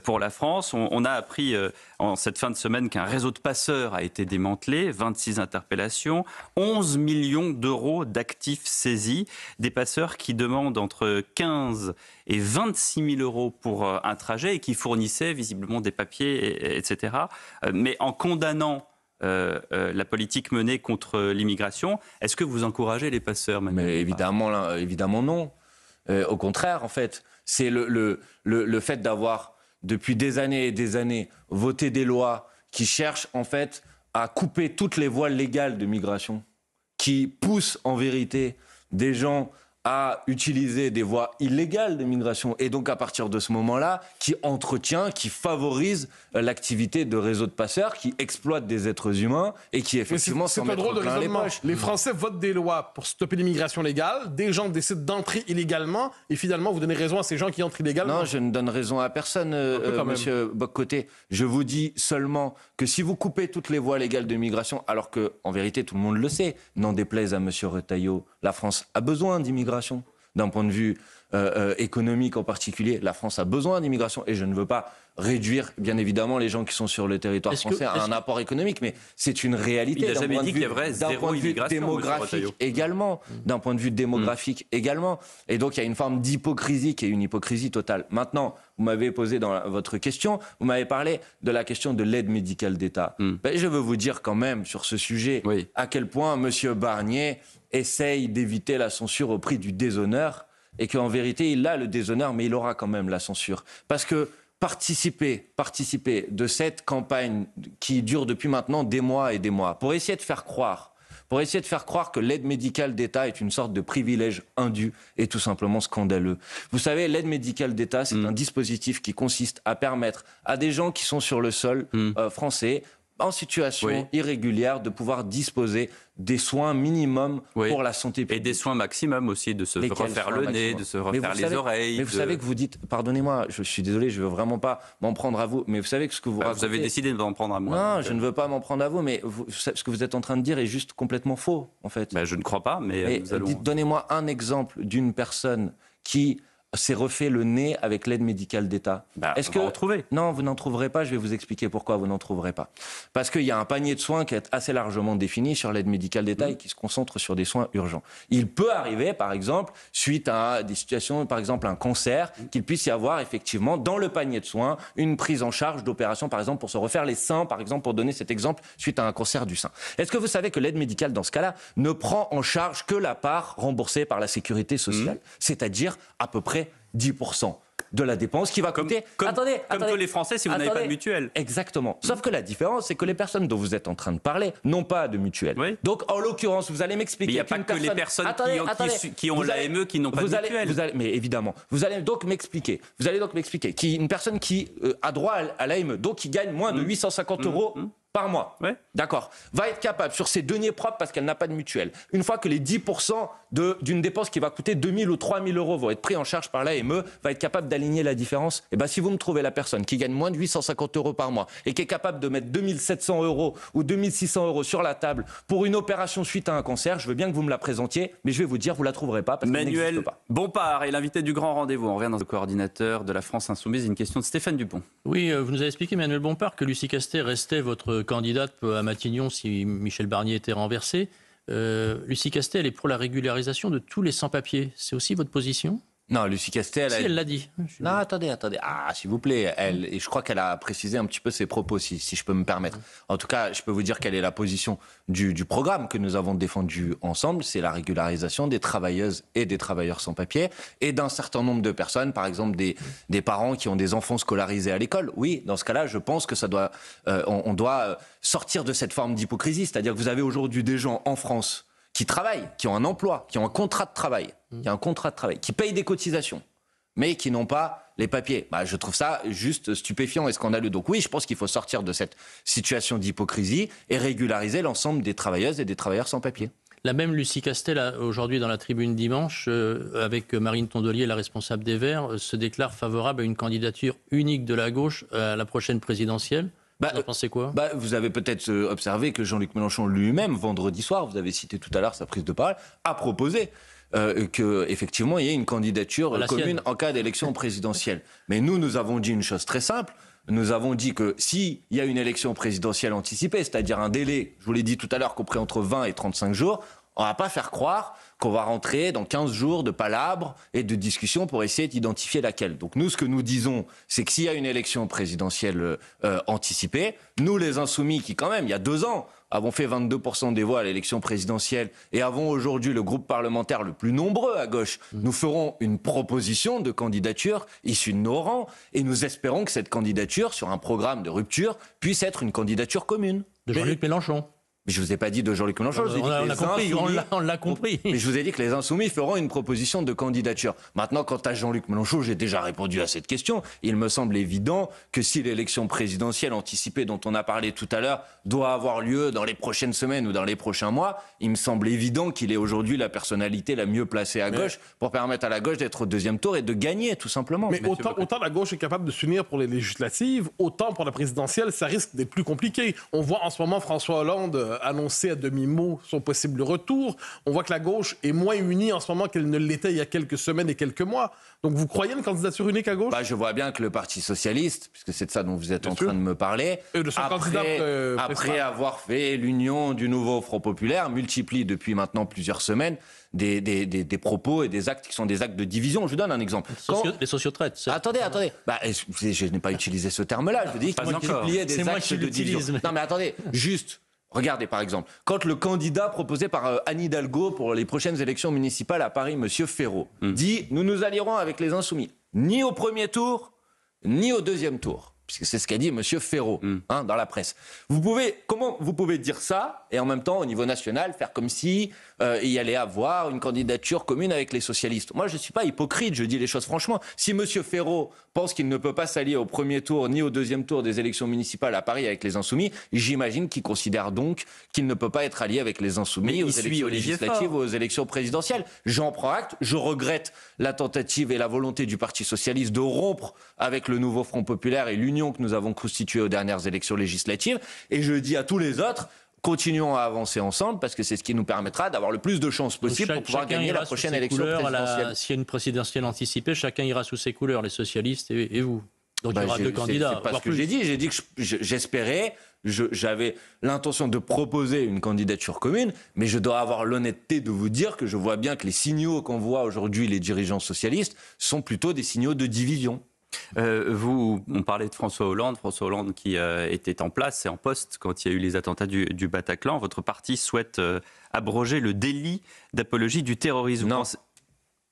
Speaker 1: pour la France. On a appris en cette fin de semaine qu'un réseau de passeurs a été démantelé, 26 interpellations, 11 millions d'euros d'actifs saisis, des passeurs qui demandent entre 15 et 26 000 euros pour un trajet et qui fournissaient visiblement des papiers, etc. Mais en condamnant la politique menée contre l'immigration, est-ce que vous encouragez les passeurs, Manuel?
Speaker 2: Mais évidemment non. Au contraire, en fait, c'est le fait d'avoir, depuis des années et des années, voté des lois qui cherchent, en fait, à couper toutes les voies légales de migration, qui poussent, en vérité, des gens à utiliser des voies illégales de migration et donc à partir de ce moment-là, qui entretient, qui favorise l'activité de réseaux de passeurs qui exploitent des êtres humains et qui effectivement s'en mettent plein les poches.
Speaker 4: Les Français votent des lois pour stopper l'immigration légale, des gens décident d'entrer illégalement et finalement vous donnez raison à ces gens qui entrent illégalement.
Speaker 2: Non, je ne donne raison à personne, monsieur Boccoté. Je vous dis seulement que si vous coupez toutes les voies légales de migration, alors que en vérité tout le monde le sait, n'en déplaise à monsieur Retailleau, la France a besoin d'immigration. D'un point de vue économique en particulier, la France a besoin d'immigration et je ne veux pas réduire, bien évidemment, les gens qui sont sur le territoire français à un apport économique, mais c'est une réalité.
Speaker 1: Il n'a jamais dit qu'il y avait
Speaker 2: d'un point de vue démographique également, d'un point de vue démographique également. Et donc il y a une forme d'hypocrisie qui est une hypocrisie totale. Maintenant, vous m'avez posé dans votre question, vous m'avez parlé de la question de l'aide médicale d'État. Ben, je veux vous dire quand même sur ce sujet à quel point M. Barnier essaye d'éviter la censure au prix du déshonneur et qu'en vérité, il a le déshonneur, mais il aura quand même la censure. Parce que participer de cette campagne qui dure depuis maintenant des mois et des mois, pour essayer de faire croire que l'aide médicale d'État est une sorte de privilège indu et tout simplement scandaleux. Vous savez, l'aide médicale d'État, c'est un dispositif qui consiste à permettre à des gens qui sont sur le sol français, en situation irrégulière, de pouvoir disposer des soins minimums pour la santé publique.
Speaker 1: Et des soins maximum aussi, de se refaire le nez, de se refaire les oreilles.
Speaker 2: Mais vous savez que vous dites, pardonnez-moi, je suis désolé, je ne veux vraiment pas m'en prendre à vous, mais vous savez que ce que vous racontez...
Speaker 1: Vous avez décidé de m'en prendre à moi.
Speaker 2: Non, je ne veux pas m'en prendre à vous, mais ce que vous êtes en train de dire est juste complètement faux, en fait.
Speaker 1: Je ne crois pas, mais nous allons...
Speaker 2: Donnez-moi un exemple d'une personne qui s'est refait le nez avec l'aide médicale d'État.
Speaker 1: Est-ce que vous en trouvez ?
Speaker 2: Non, vous n'en trouverez pas. Je vais vous expliquer pourquoi vous n'en trouverez pas. Parce qu'il y a un panier de soins qui est assez largement défini sur l'aide médicale d'État et qui se concentre sur des soins urgents. Il peut arriver, par exemple, suite à des situations, par exemple un cancer, qu'il puisse y avoir effectivement dans le panier de soins une prise en charge d'opération, par exemple pour se refaire les seins, par exemple pour donner cet exemple, suite à un cancer du sein. Est-ce que vous savez que l'aide médicale dans ce cas-là ne prend en charge que la part remboursée par la sécurité sociale, c'est-à-dire à peu près 10% de la dépense qui va coûter...
Speaker 1: Comme tous les Français si vous n'avez pas de mutuelle.
Speaker 2: Exactement. Sauf que la différence, c'est que les personnes dont vous êtes en train de parler n'ont pas de mutuelle. Oui. Donc, en l'occurrence, vous allez m'expliquer...
Speaker 1: Mais il n'y a pas que les personnes qui ont l'AME qui n'ont pas de mutuelle.
Speaker 2: Mais évidemment. Vous allez donc m'expliquer qu'une personne qui a droit à l'AME, donc qui gagne moins de 850 euros par mois, d'accord, va être capable, sur ses deniers propres, parce qu'elle n'a pas de mutuelle, une fois que les 10% d'une dépense qui va coûter 2 000 ou 3 000 euros vont être pris en charge par l'AME, va être capable d'aligner la différence. Et bien, si vous me trouvez la personne qui gagne moins de 850 euros par mois et qui est capable de mettre 2 700 euros ou 2 600 euros sur la table pour une opération suite à un cancer, je veux bien que vous me la présentiez, mais je vais vous dire, vous ne la trouverez pas parce qu'elle n'existe pas.
Speaker 1: Manuel Bompard est l'invité du grand rendez-vous. On revient dans le coordinateur de la France Insoumise. Une question de Stéphane Dupont.
Speaker 5: Oui, vous nous avez expliqué, Manuel Bompard, que Lucie Castet restait votre candidate à Matignon si Michel Barnier était renversé. Lucie Castet, elle est pour la régularisation de tous les sans-papiers. C'est aussi votre position ?
Speaker 2: Non, Lucie Castet,
Speaker 5: elle l'a dit.
Speaker 2: Non, attendez. Ah, s'il vous plaît. Et je crois qu'elle a précisé un petit peu ses propos, si je peux me permettre. En tout cas, je peux vous dire quelle est la position du programme que nous avons défendu ensemble. C'est la régularisation des travailleuses et des travailleurs sans papier et d'un certain nombre de personnes, par exemple des parents qui ont des enfants scolarisés à l'école. Oui, dans ce cas-là, je pense que on doit sortir de cette forme d'hypocrisie. C'est-à-dire que vous avez aujourd'hui des gens en France qui travaillent, qui ont un emploi, qui ont un contrat de travail, qui payent des cotisations, mais qui n'ont pas les papiers. Je trouve ça juste stupéfiant et scandaleux. Donc oui, je pense qu'il faut sortir de cette situation d'hypocrisie et régulariser l'ensemble des travailleuses et des travailleurs sans papiers.
Speaker 5: La même Lucie Castel, aujourd'hui dans la Tribune dimanche, avec Marine Tondelier, la responsable des Verts, se déclare favorable à une candidature unique de la gauche à la prochaine présidentielle. Vous en pensez quoi ?
Speaker 2: Vous avez peut-être observé que Jean-Luc Mélenchon lui-même, vendredi soir, vous avez cité tout à l'heure sa prise de parole, a proposé qu'effectivement il y ait une candidature commune en cas d'élection présidentielle. Mais nous avons dit une chose très simple. Nous avons dit que s'il y a une élection présidentielle anticipée, c'est-à-dire un délai, je vous l'ai dit tout à l'heure, compris entre 20 et 35 jours, on ne va pas faire croire qu'on va rentrer dans 15 jours de palabres et de discussions pour essayer d'identifier laquelle. Donc nous, ce que nous disons, c'est que s'il y a une élection présidentielle anticipée, nous les Insoumis qui quand même, il y a 2 ans, avons fait 22% des voix à l'élection présidentielle et avons aujourd'hui le groupe parlementaire le plus nombreux à gauche, nous ferons une proposition de candidature issue de nos rangs et nous espérons que cette candidature, sur un programme de rupture, puisse être une candidature commune.
Speaker 5: De Jean-Luc Mélenchon.
Speaker 2: Mais je ne vous ai pas dit de Jean-Luc Mélenchon, je vous ai dit que les Insoumis...
Speaker 5: On l'a compris.
Speaker 2: Mais je vous ai dit que les Insoumis feront une proposition de candidature. Maintenant, quant à Jean-Luc Mélenchon, j'ai déjà répondu à cette question. Il me semble évident que si l'élection présidentielle anticipée dont on a parlé tout à l'heure doit avoir lieu dans les prochaines semaines ou dans les prochains mois, il me semble évident qu'il est aujourd'hui la personnalité la mieux placée à gauche pour permettre à la gauche d'être au 2e tour et de gagner, tout simplement.
Speaker 4: Mais autant la gauche est capable de s'unir pour les législatives, autant pour la présidentielle, ça risque d'être plus compliqué. On voit en ce moment François Hollande annoncer à demi-mot son possible retour. On voit que la gauche est moins unie en ce moment qu'elle ne l'était il y a quelques semaines et quelques mois. Donc vous croyez une candidature unique à gauche ?
Speaker 2: Je vois bien que le Parti socialiste, puisque c'est de ça dont vous êtes en train de me parler, après avoir fait l'union du nouveau Front populaire, multiplie depuis maintenant plusieurs semaines des propos et des actes qui sont des actes de division. Je vous donne un exemple.
Speaker 5: Les sociotraites.
Speaker 2: Attendez. Je n'ai pas utilisé ce terme-là. Je dis qu'il multipliait des actes de division. Non mais attendez, juste... Regardez par exemple, quand le candidat proposé par Anne Hidalgo pour les prochaines élections municipales à Paris, M. Ferraud, dit « Nous nous allierons avec les Insoumis, ni au premier tour, ni au 2e tour ». Puisque c'est ce qu'a dit M. Ferraud dans la presse. Comment vous pouvez dire ça et en même temps, au niveau national, faire comme si il y allait avoir une candidature commune avec les socialistes ? Moi, je ne suis pas hypocrite, je dis les choses franchement. Si M. Ferraud pense qu'il ne peut pas s'allier au premier tour ni au 2e tour des élections municipales à Paris avec les Insoumis, j'imagine qu'il considère donc qu'il ne peut pas être allié avec les Insoumis aux élections législatives ou aux élections présidentielles. J'en prends acte, je regrette la tentative et la volonté du Parti socialiste de rompre avec le nouveau Front populaire et l'union que nous avons constituée aux dernières élections législatives. Et je dis à tous les autres, continuons à avancer ensemble parce que c'est ce qui nous permettra d'avoir le plus de chances possible pour pouvoir gagner la prochaine élection présidentielle.
Speaker 5: S'il y a une présidentielle anticipée, chacun ira sous ses couleurs, les socialistes et vous. Donc il y aura 2 candidats.
Speaker 2: C'est pas ce que j'ai dit. J'ai dit que j'espérais, j'avais l'intention de proposer une candidature commune, mais je dois avoir l'honnêteté de vous dire que je vois bien que les signaux qu'envoient aujourd'hui les dirigeants socialistes sont plutôt des signaux de division.
Speaker 1: On parlait de François Hollande qui était en place et en poste quand il y a eu les attentats du Bataclan. Votre parti souhaite abroger le délit d'apologie du terrorisme.
Speaker 2: Non.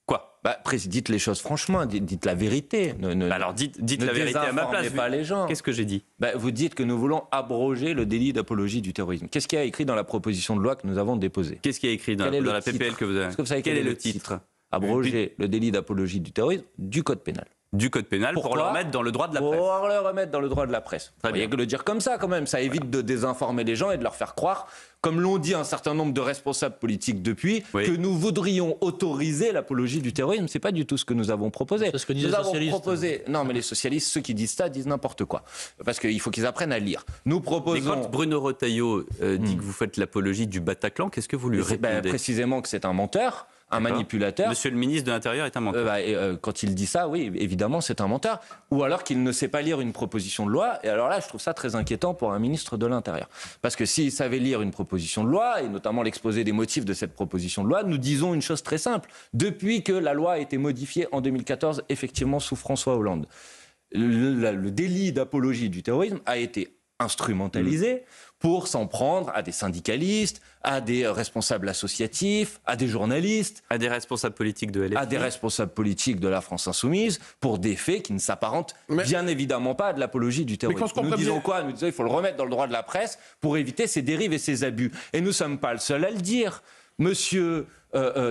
Speaker 1: Quoi ?
Speaker 2: Dites les choses franchement, dites la vérité.
Speaker 1: Alors dites la vérité à ma place.
Speaker 2: Pas les gens.
Speaker 1: Qu'est-ce que j'ai dit ?
Speaker 2: Vous dites que nous voulons abroger le délit d'apologie du terrorisme. Qu'est-ce qu'il y a écrit dans la proposition de loi que nous avons déposée ?
Speaker 1: Qu'est-ce qui est écrit dans la PPL que vous avez ?
Speaker 2: Quel est le titre ? Abroger le délit d'apologie du terrorisme du Code pénal.
Speaker 1: Du Code pénal. Pourquoi ? Pour le remettre dans le droit de la presse.
Speaker 2: Pour le remettre dans le droit de la presse. Il n'y a que le dire comme ça quand même. Ça évite de désinformer les gens et de leur faire croire, comme l'ont dit un certain nombre de responsables politiques depuis, que nous voudrions autoriser l'apologie du terrorisme. C'est pas du tout ce que nous avons proposé.
Speaker 5: C'est ce que disaient les socialistes.
Speaker 2: Proposé... Non, mais les socialistes, ceux qui disent ça, disent n'importe quoi. Parce qu'il faut qu'ils apprennent à lire. Nous proposons...
Speaker 1: Mais quand Bruno Retailleau dit que vous faites l'apologie du Bataclan, qu'est-ce que vous lui répondez ?
Speaker 2: Précisément que c'est un menteur. Un manipulateur.
Speaker 1: Monsieur le ministre de l'Intérieur est un menteur.
Speaker 2: Quand il dit ça, oui, évidemment, c'est un menteur. Ou alors qu'il ne sait pas lire une proposition de loi. Et alors là, je trouve ça très inquiétant pour un ministre de l'Intérieur. Parce que s'il savait lire une proposition de loi, et notamment l'exposé des motifs de cette proposition de loi, nous disons une chose très simple. Depuis que la loi a été modifiée en 2014, effectivement, sous François Hollande, le délit d'apologie du terrorisme a été instrumentalisé pour s'en prendre à des syndicalistes, à des responsables associatifs, à des journalistes,
Speaker 1: à des responsables politiques de LFI,
Speaker 2: à des responsables politiques de la France Insoumise, pour des faits qui ne s'apparentent bien évidemment pas à de l'apologie du terrorisme. Nous disons quoi ? Nous disons qu'il faut le remettre dans le droit de la presse pour éviter ces dérives et ces abus. Et nous ne sommes pas le seul à le dire. Monsieur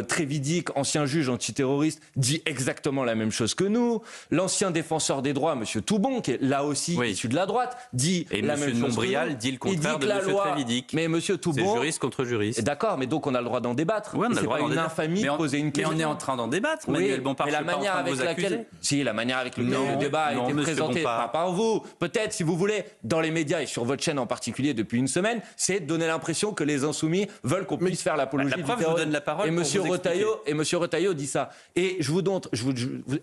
Speaker 2: Trévidic, ancien juge antiterroriste, dit exactement la même chose que nous. L'ancien défenseur des droits, monsieur Toubon, qui est là aussi issu de la droite, dit la même chose que nous.
Speaker 1: Et monsieur Montbrial dit le contraire de monsieur Trévidic.
Speaker 2: Mais monsieur Toubon...
Speaker 1: C'est juriste contre juriste.
Speaker 2: D'accord, mais donc on a le droit d'en débattre.
Speaker 1: Oui, on a le droit d'en débattre.
Speaker 2: C'est pas une infamie de poser une question.
Speaker 1: Mais on est en train d'en débattre, Manuel Bompard.
Speaker 2: Mais la manière avec laquelle... Si, la manière avec laquelle le débat a été présenté, pas par vous, peut-être, si vous voulez, dans les médias et sur votre chaîne en particulier depuis une semaine, c'est de donner l'impression que les insoumis veulent qu'on puisse faire l'apologie du terrorisme.
Speaker 1: Je vous donne la parole
Speaker 2: Et monsieur Retailleau dit ça. Et je vous donne...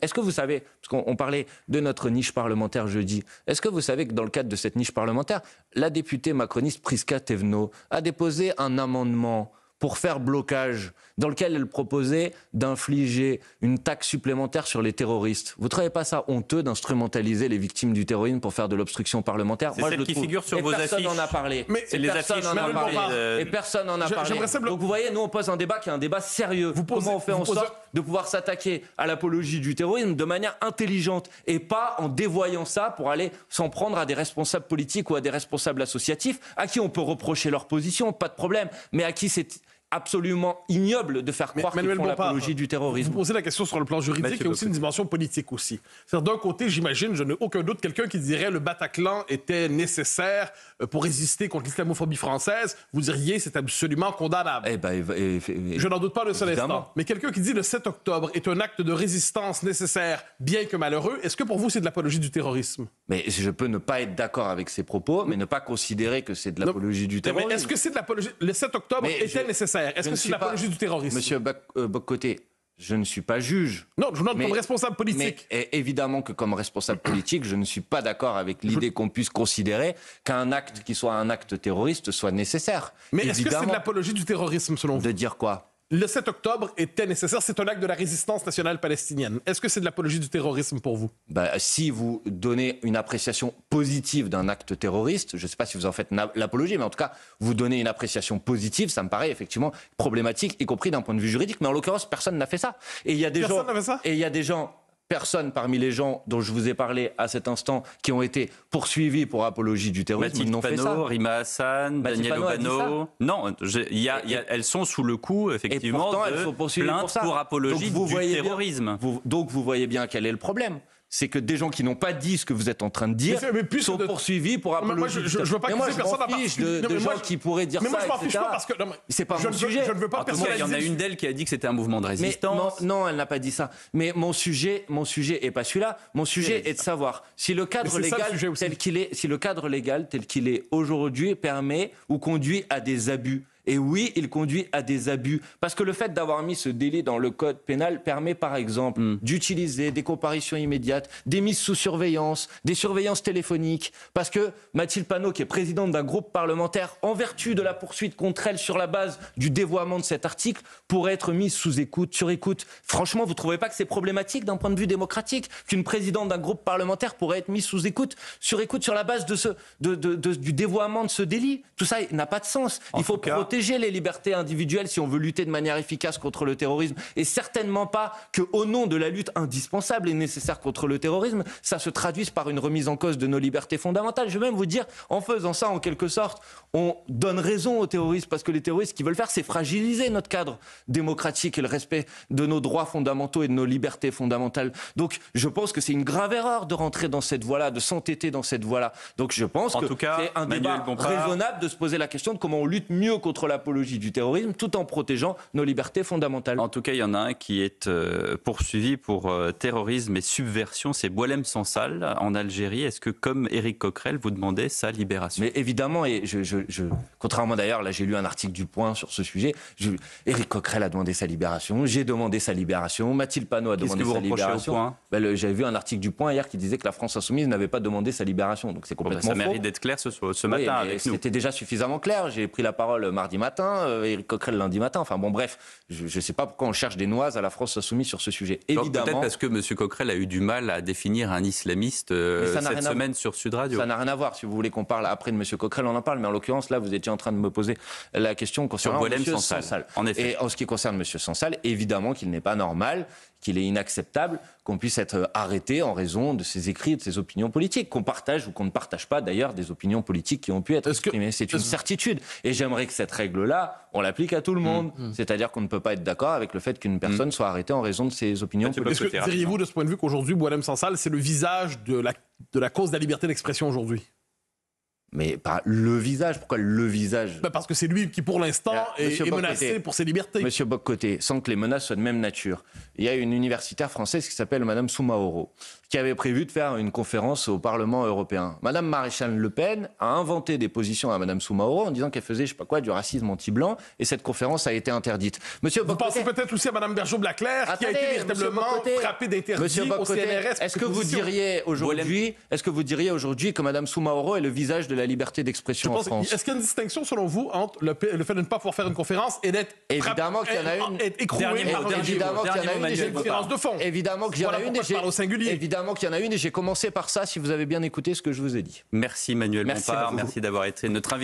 Speaker 2: Est-ce que vous savez, parce qu'on parlait de notre niche parlementaire jeudi, est-ce que vous savez que dans le cadre de cette niche parlementaire, la députée macroniste Prisca Thévenot a déposé un amendement pour faire blocage, dans lequel elle proposait d'infliger une taxe supplémentaire sur les terroristes. Vous ne trouvez pas ça honteux d'instrumentaliser les victimes du terrorisme pour faire de l'obstruction parlementaire?
Speaker 1: C'est celle qui figure sur vos affiches.
Speaker 2: Personne n'en a parlé.
Speaker 1: C'est les affiches.
Speaker 2: Et personne n'en a parlé. Donc vous voyez, nous on pose un débat qui est un débat sérieux. Comment on fait en sorte de pouvoir s'attaquer à l'apologie du terrorisme de manière intelligente et pas en dévoyant ça pour aller s'en prendre à des responsables politiques ou à des responsables associatifs à qui on peut reprocher leur position, pas de problème, mais à qui c'est absolument ignoble de faire croire qu'ils font l'apologie du terrorisme.
Speaker 4: Vous posez la question sur le plan juridique, il y a aussi une dimension politique aussi. C'est-à-dire, d'un côté, j'imagine, je n'ai aucun doute, quelqu'un qui dirait le Bataclan était nécessaire pour résister contre l'islamophobie française, vous diriez c'est absolument condamnable. Je n'en doute pas de ce instant. Mais quelqu'un qui dit le 7 octobre est un acte de résistance nécessaire, bien que malheureux, est-ce que pour vous c'est de l'apologie du terrorisme?
Speaker 2: Mais je peux ne pas être d'accord avec ces propos, mais ne pas considérer que c'est de l'apologie du terrorisme.
Speaker 4: Mais est-ce que c'est de l'apologie? Le 7 octobre était nécessaire. Est-ce que c'est l'apologie du terrorisme?
Speaker 2: Monsieur Boccoté, je ne suis pas juge.
Speaker 4: Non, je vous demande comme responsable politique.
Speaker 2: Mais évidemment que comme responsable politique, je ne suis pas d'accord avec l'idée qu'on puisse considérer qu'un acte qui soit un acte terroriste soit nécessaire.
Speaker 4: Mais est-ce que c'est de l'apologie du terrorisme selon vous?
Speaker 2: De dire quoi?
Speaker 4: Le 7 octobre était nécessaire, c'est un acte de la résistance nationale palestinienne. Est-ce que c'est de l'apologie du terrorisme pour vous?
Speaker 2: Si vous donnez une appréciation positive d'un acte terroriste, je ne sais pas si vous en faites l'apologie, mais en tout cas, vous donnez une appréciation positive, ça me paraît effectivement problématique, y compris d'un point de vue juridique, mais en l'occurrence, personne n'a fait ça. Et il y a des gens... Personne parmi les gens dont je vous ai parlé à cet instant qui ont été poursuivis pour apologie du terrorisme n'ont fait ça.
Speaker 1: Rima Hassan, Daniel Obanno. Non, elles sont sous le coup, effectivement, de plaintes pour apologie du terrorisme.
Speaker 2: Donc vous voyez bien quel est le problème. C'est que des gens qui n'ont pas dit ce que vous êtes en train de dire sont poursuivis pour apologie.
Speaker 4: Je veux pas accuser personne à
Speaker 2: fiche de gens qui pourraient dire ça,
Speaker 4: mais moi, je m'en fiche pas parce que
Speaker 2: c'est pas mon sujet.
Speaker 4: Je ne veux pas personnaliser.
Speaker 1: Il y en a une d'elles qui a dit que c'était un mouvement de résistance.
Speaker 2: Non, elle n'a pas dit ça. Mais mon sujet est pas celui-là. Mon sujet est de savoir si le cadre légal tel qu'il est aujourd'hui permet ou conduit à des abus. Et oui, il conduit à des abus. Parce que le fait d'avoir mis ce délit dans le code pénal permet, par exemple, d'utiliser des comparutions immédiates, des mises sous surveillance, des surveillances téléphoniques. Parce que Mathilde Panot, qui est présidente d'un groupe parlementaire, en vertu de la poursuite contre elle sur la base du dévoiement de cet article, pourrait être mise sous écoute, sur écoute. Franchement, vous ne trouvez pas que c'est problématique d'un point de vue démocratique qu'une présidente d'un groupe parlementaire pourrait être mise sous écoute, sur la base du dévoiement de ce délit? Tout ça n'a pas de sens. Il faut protéger les libertés individuelles si on veut lutter de manière efficace contre le terrorisme, et certainement pas qu'au nom de la lutte indispensable et nécessaire contre le terrorisme, ça se traduise par une remise en cause de nos libertés fondamentales. Je vais même vous dire, en faisant ça, en quelque sorte, on donne raison aux terroristes, parce que les terroristes, ce qu'ils veulent faire, c'est fragiliser notre cadre démocratique et le respect de nos droits fondamentaux et de nos libertés fondamentales. Donc je pense que c'est une grave erreur de rentrer dans cette voie-là, de s'entêter dans cette voie-là. Donc je pense que c'est un débat raisonnable de se poser la question de comment on lutte mieux contre l'apologie du terrorisme tout en protégeant nos libertés fondamentales.
Speaker 1: En tout cas, il y en a un qui est poursuivi pour terrorisme et subversion, c'est Boualem Sansal en Algérie. Est-ce que, comme Éric Coquerel, vous demandez sa libération?
Speaker 2: Mais évidemment, et contrairement d'ailleurs, là j'ai lu un article du Point sur ce sujet, Éric Coquerel a demandé sa libération, j'ai demandé sa libération, Mathilde Panot a demandé sa libération. J'avais vu un article du Point hier qui disait que la France Insoumise n'avait pas demandé sa libération, donc c'est complètement faux.
Speaker 1: Ça mérite d'être clair ce matin avec nous.
Speaker 2: C'était déjà suffisamment clair, j'ai pris la parole mardi matin, Éric Coquerel lundi matin, enfin bon bref, je ne sais pas pourquoi on cherche des noises à la France Insoumise sur ce sujet.
Speaker 1: Évidemment. Peut-être parce que M. Coquerel a eu du mal à définir un islamiste cette semaine sur Sud Radio.
Speaker 2: Ça n'a rien à voir, si vous voulez qu'on parle après de M. Coquerel, on en parle, mais en l'occurrence là vous étiez en train de me poser la question concernant M. Sansal.
Speaker 1: En effet.
Speaker 2: Et en ce qui concerne M. Sansal, évidemment qu'il n'est pas normal qu'il est inacceptable qu'on puisse être arrêté en raison de ses écrits et de ses opinions politiques, qu'on partage ou qu'on ne partage pas d'ailleurs des opinions politiques qui ont pu être exprimées. C'est une certitude. Et j'aimerais que cette règle-là, on l'applique à tout le monde. C'est-à-dire qu'on ne peut pas être d'accord avec le fait qu'une personne soit arrêtée en raison de ses opinions politiques.
Speaker 4: Est-ce que diriez-vous de ce point de vue qu'aujourd'hui, Boualem Sansal, c'est le visage de la cause de la liberté d'expression aujourd'hui?
Speaker 2: Mais pas le visage. Pourquoi le visage?
Speaker 4: Parce que c'est lui qui, pour l'instant, est menacé pour ses libertés.
Speaker 2: Monsieur Boccoté, sans que les menaces soient de même nature, il y a une universitaire française qui s'appelle Madame Soumaoro, qui avait prévu de faire une conférence au Parlement européen. Madame Maréchal Le Pen a inventé des positions à Madame Soumaoro en disant qu'elle faisait, je sais pas quoi, du racisme anti-blanc, et cette conférence a été interdite. Monsieur
Speaker 4: Vous pensez peut-être aussi à Madame Bergeau-Blaclair, qui a été véritablement frappée d'interdit au CNRS.
Speaker 2: Est-ce que vous diriez aujourd'hui que Madame Soumaoro est le visage de la liberté d'expression en France?
Speaker 4: Est-ce qu'il y a une distinction, selon vous, entre le fait de ne pas pouvoir faire une conférence et d'être
Speaker 2: évidemment qu'il y en a une. Évidemment qu'il y en a une.
Speaker 4: J'ai une différence de fond.
Speaker 2: Évidemment qu'il y en a une. Évidemment qu'il y en a une. Et j'ai commencé par ça, si vous avez bien écouté ce que je vous ai dit.
Speaker 1: Merci Manuel Bompard. Merci d'avoir été notre invité.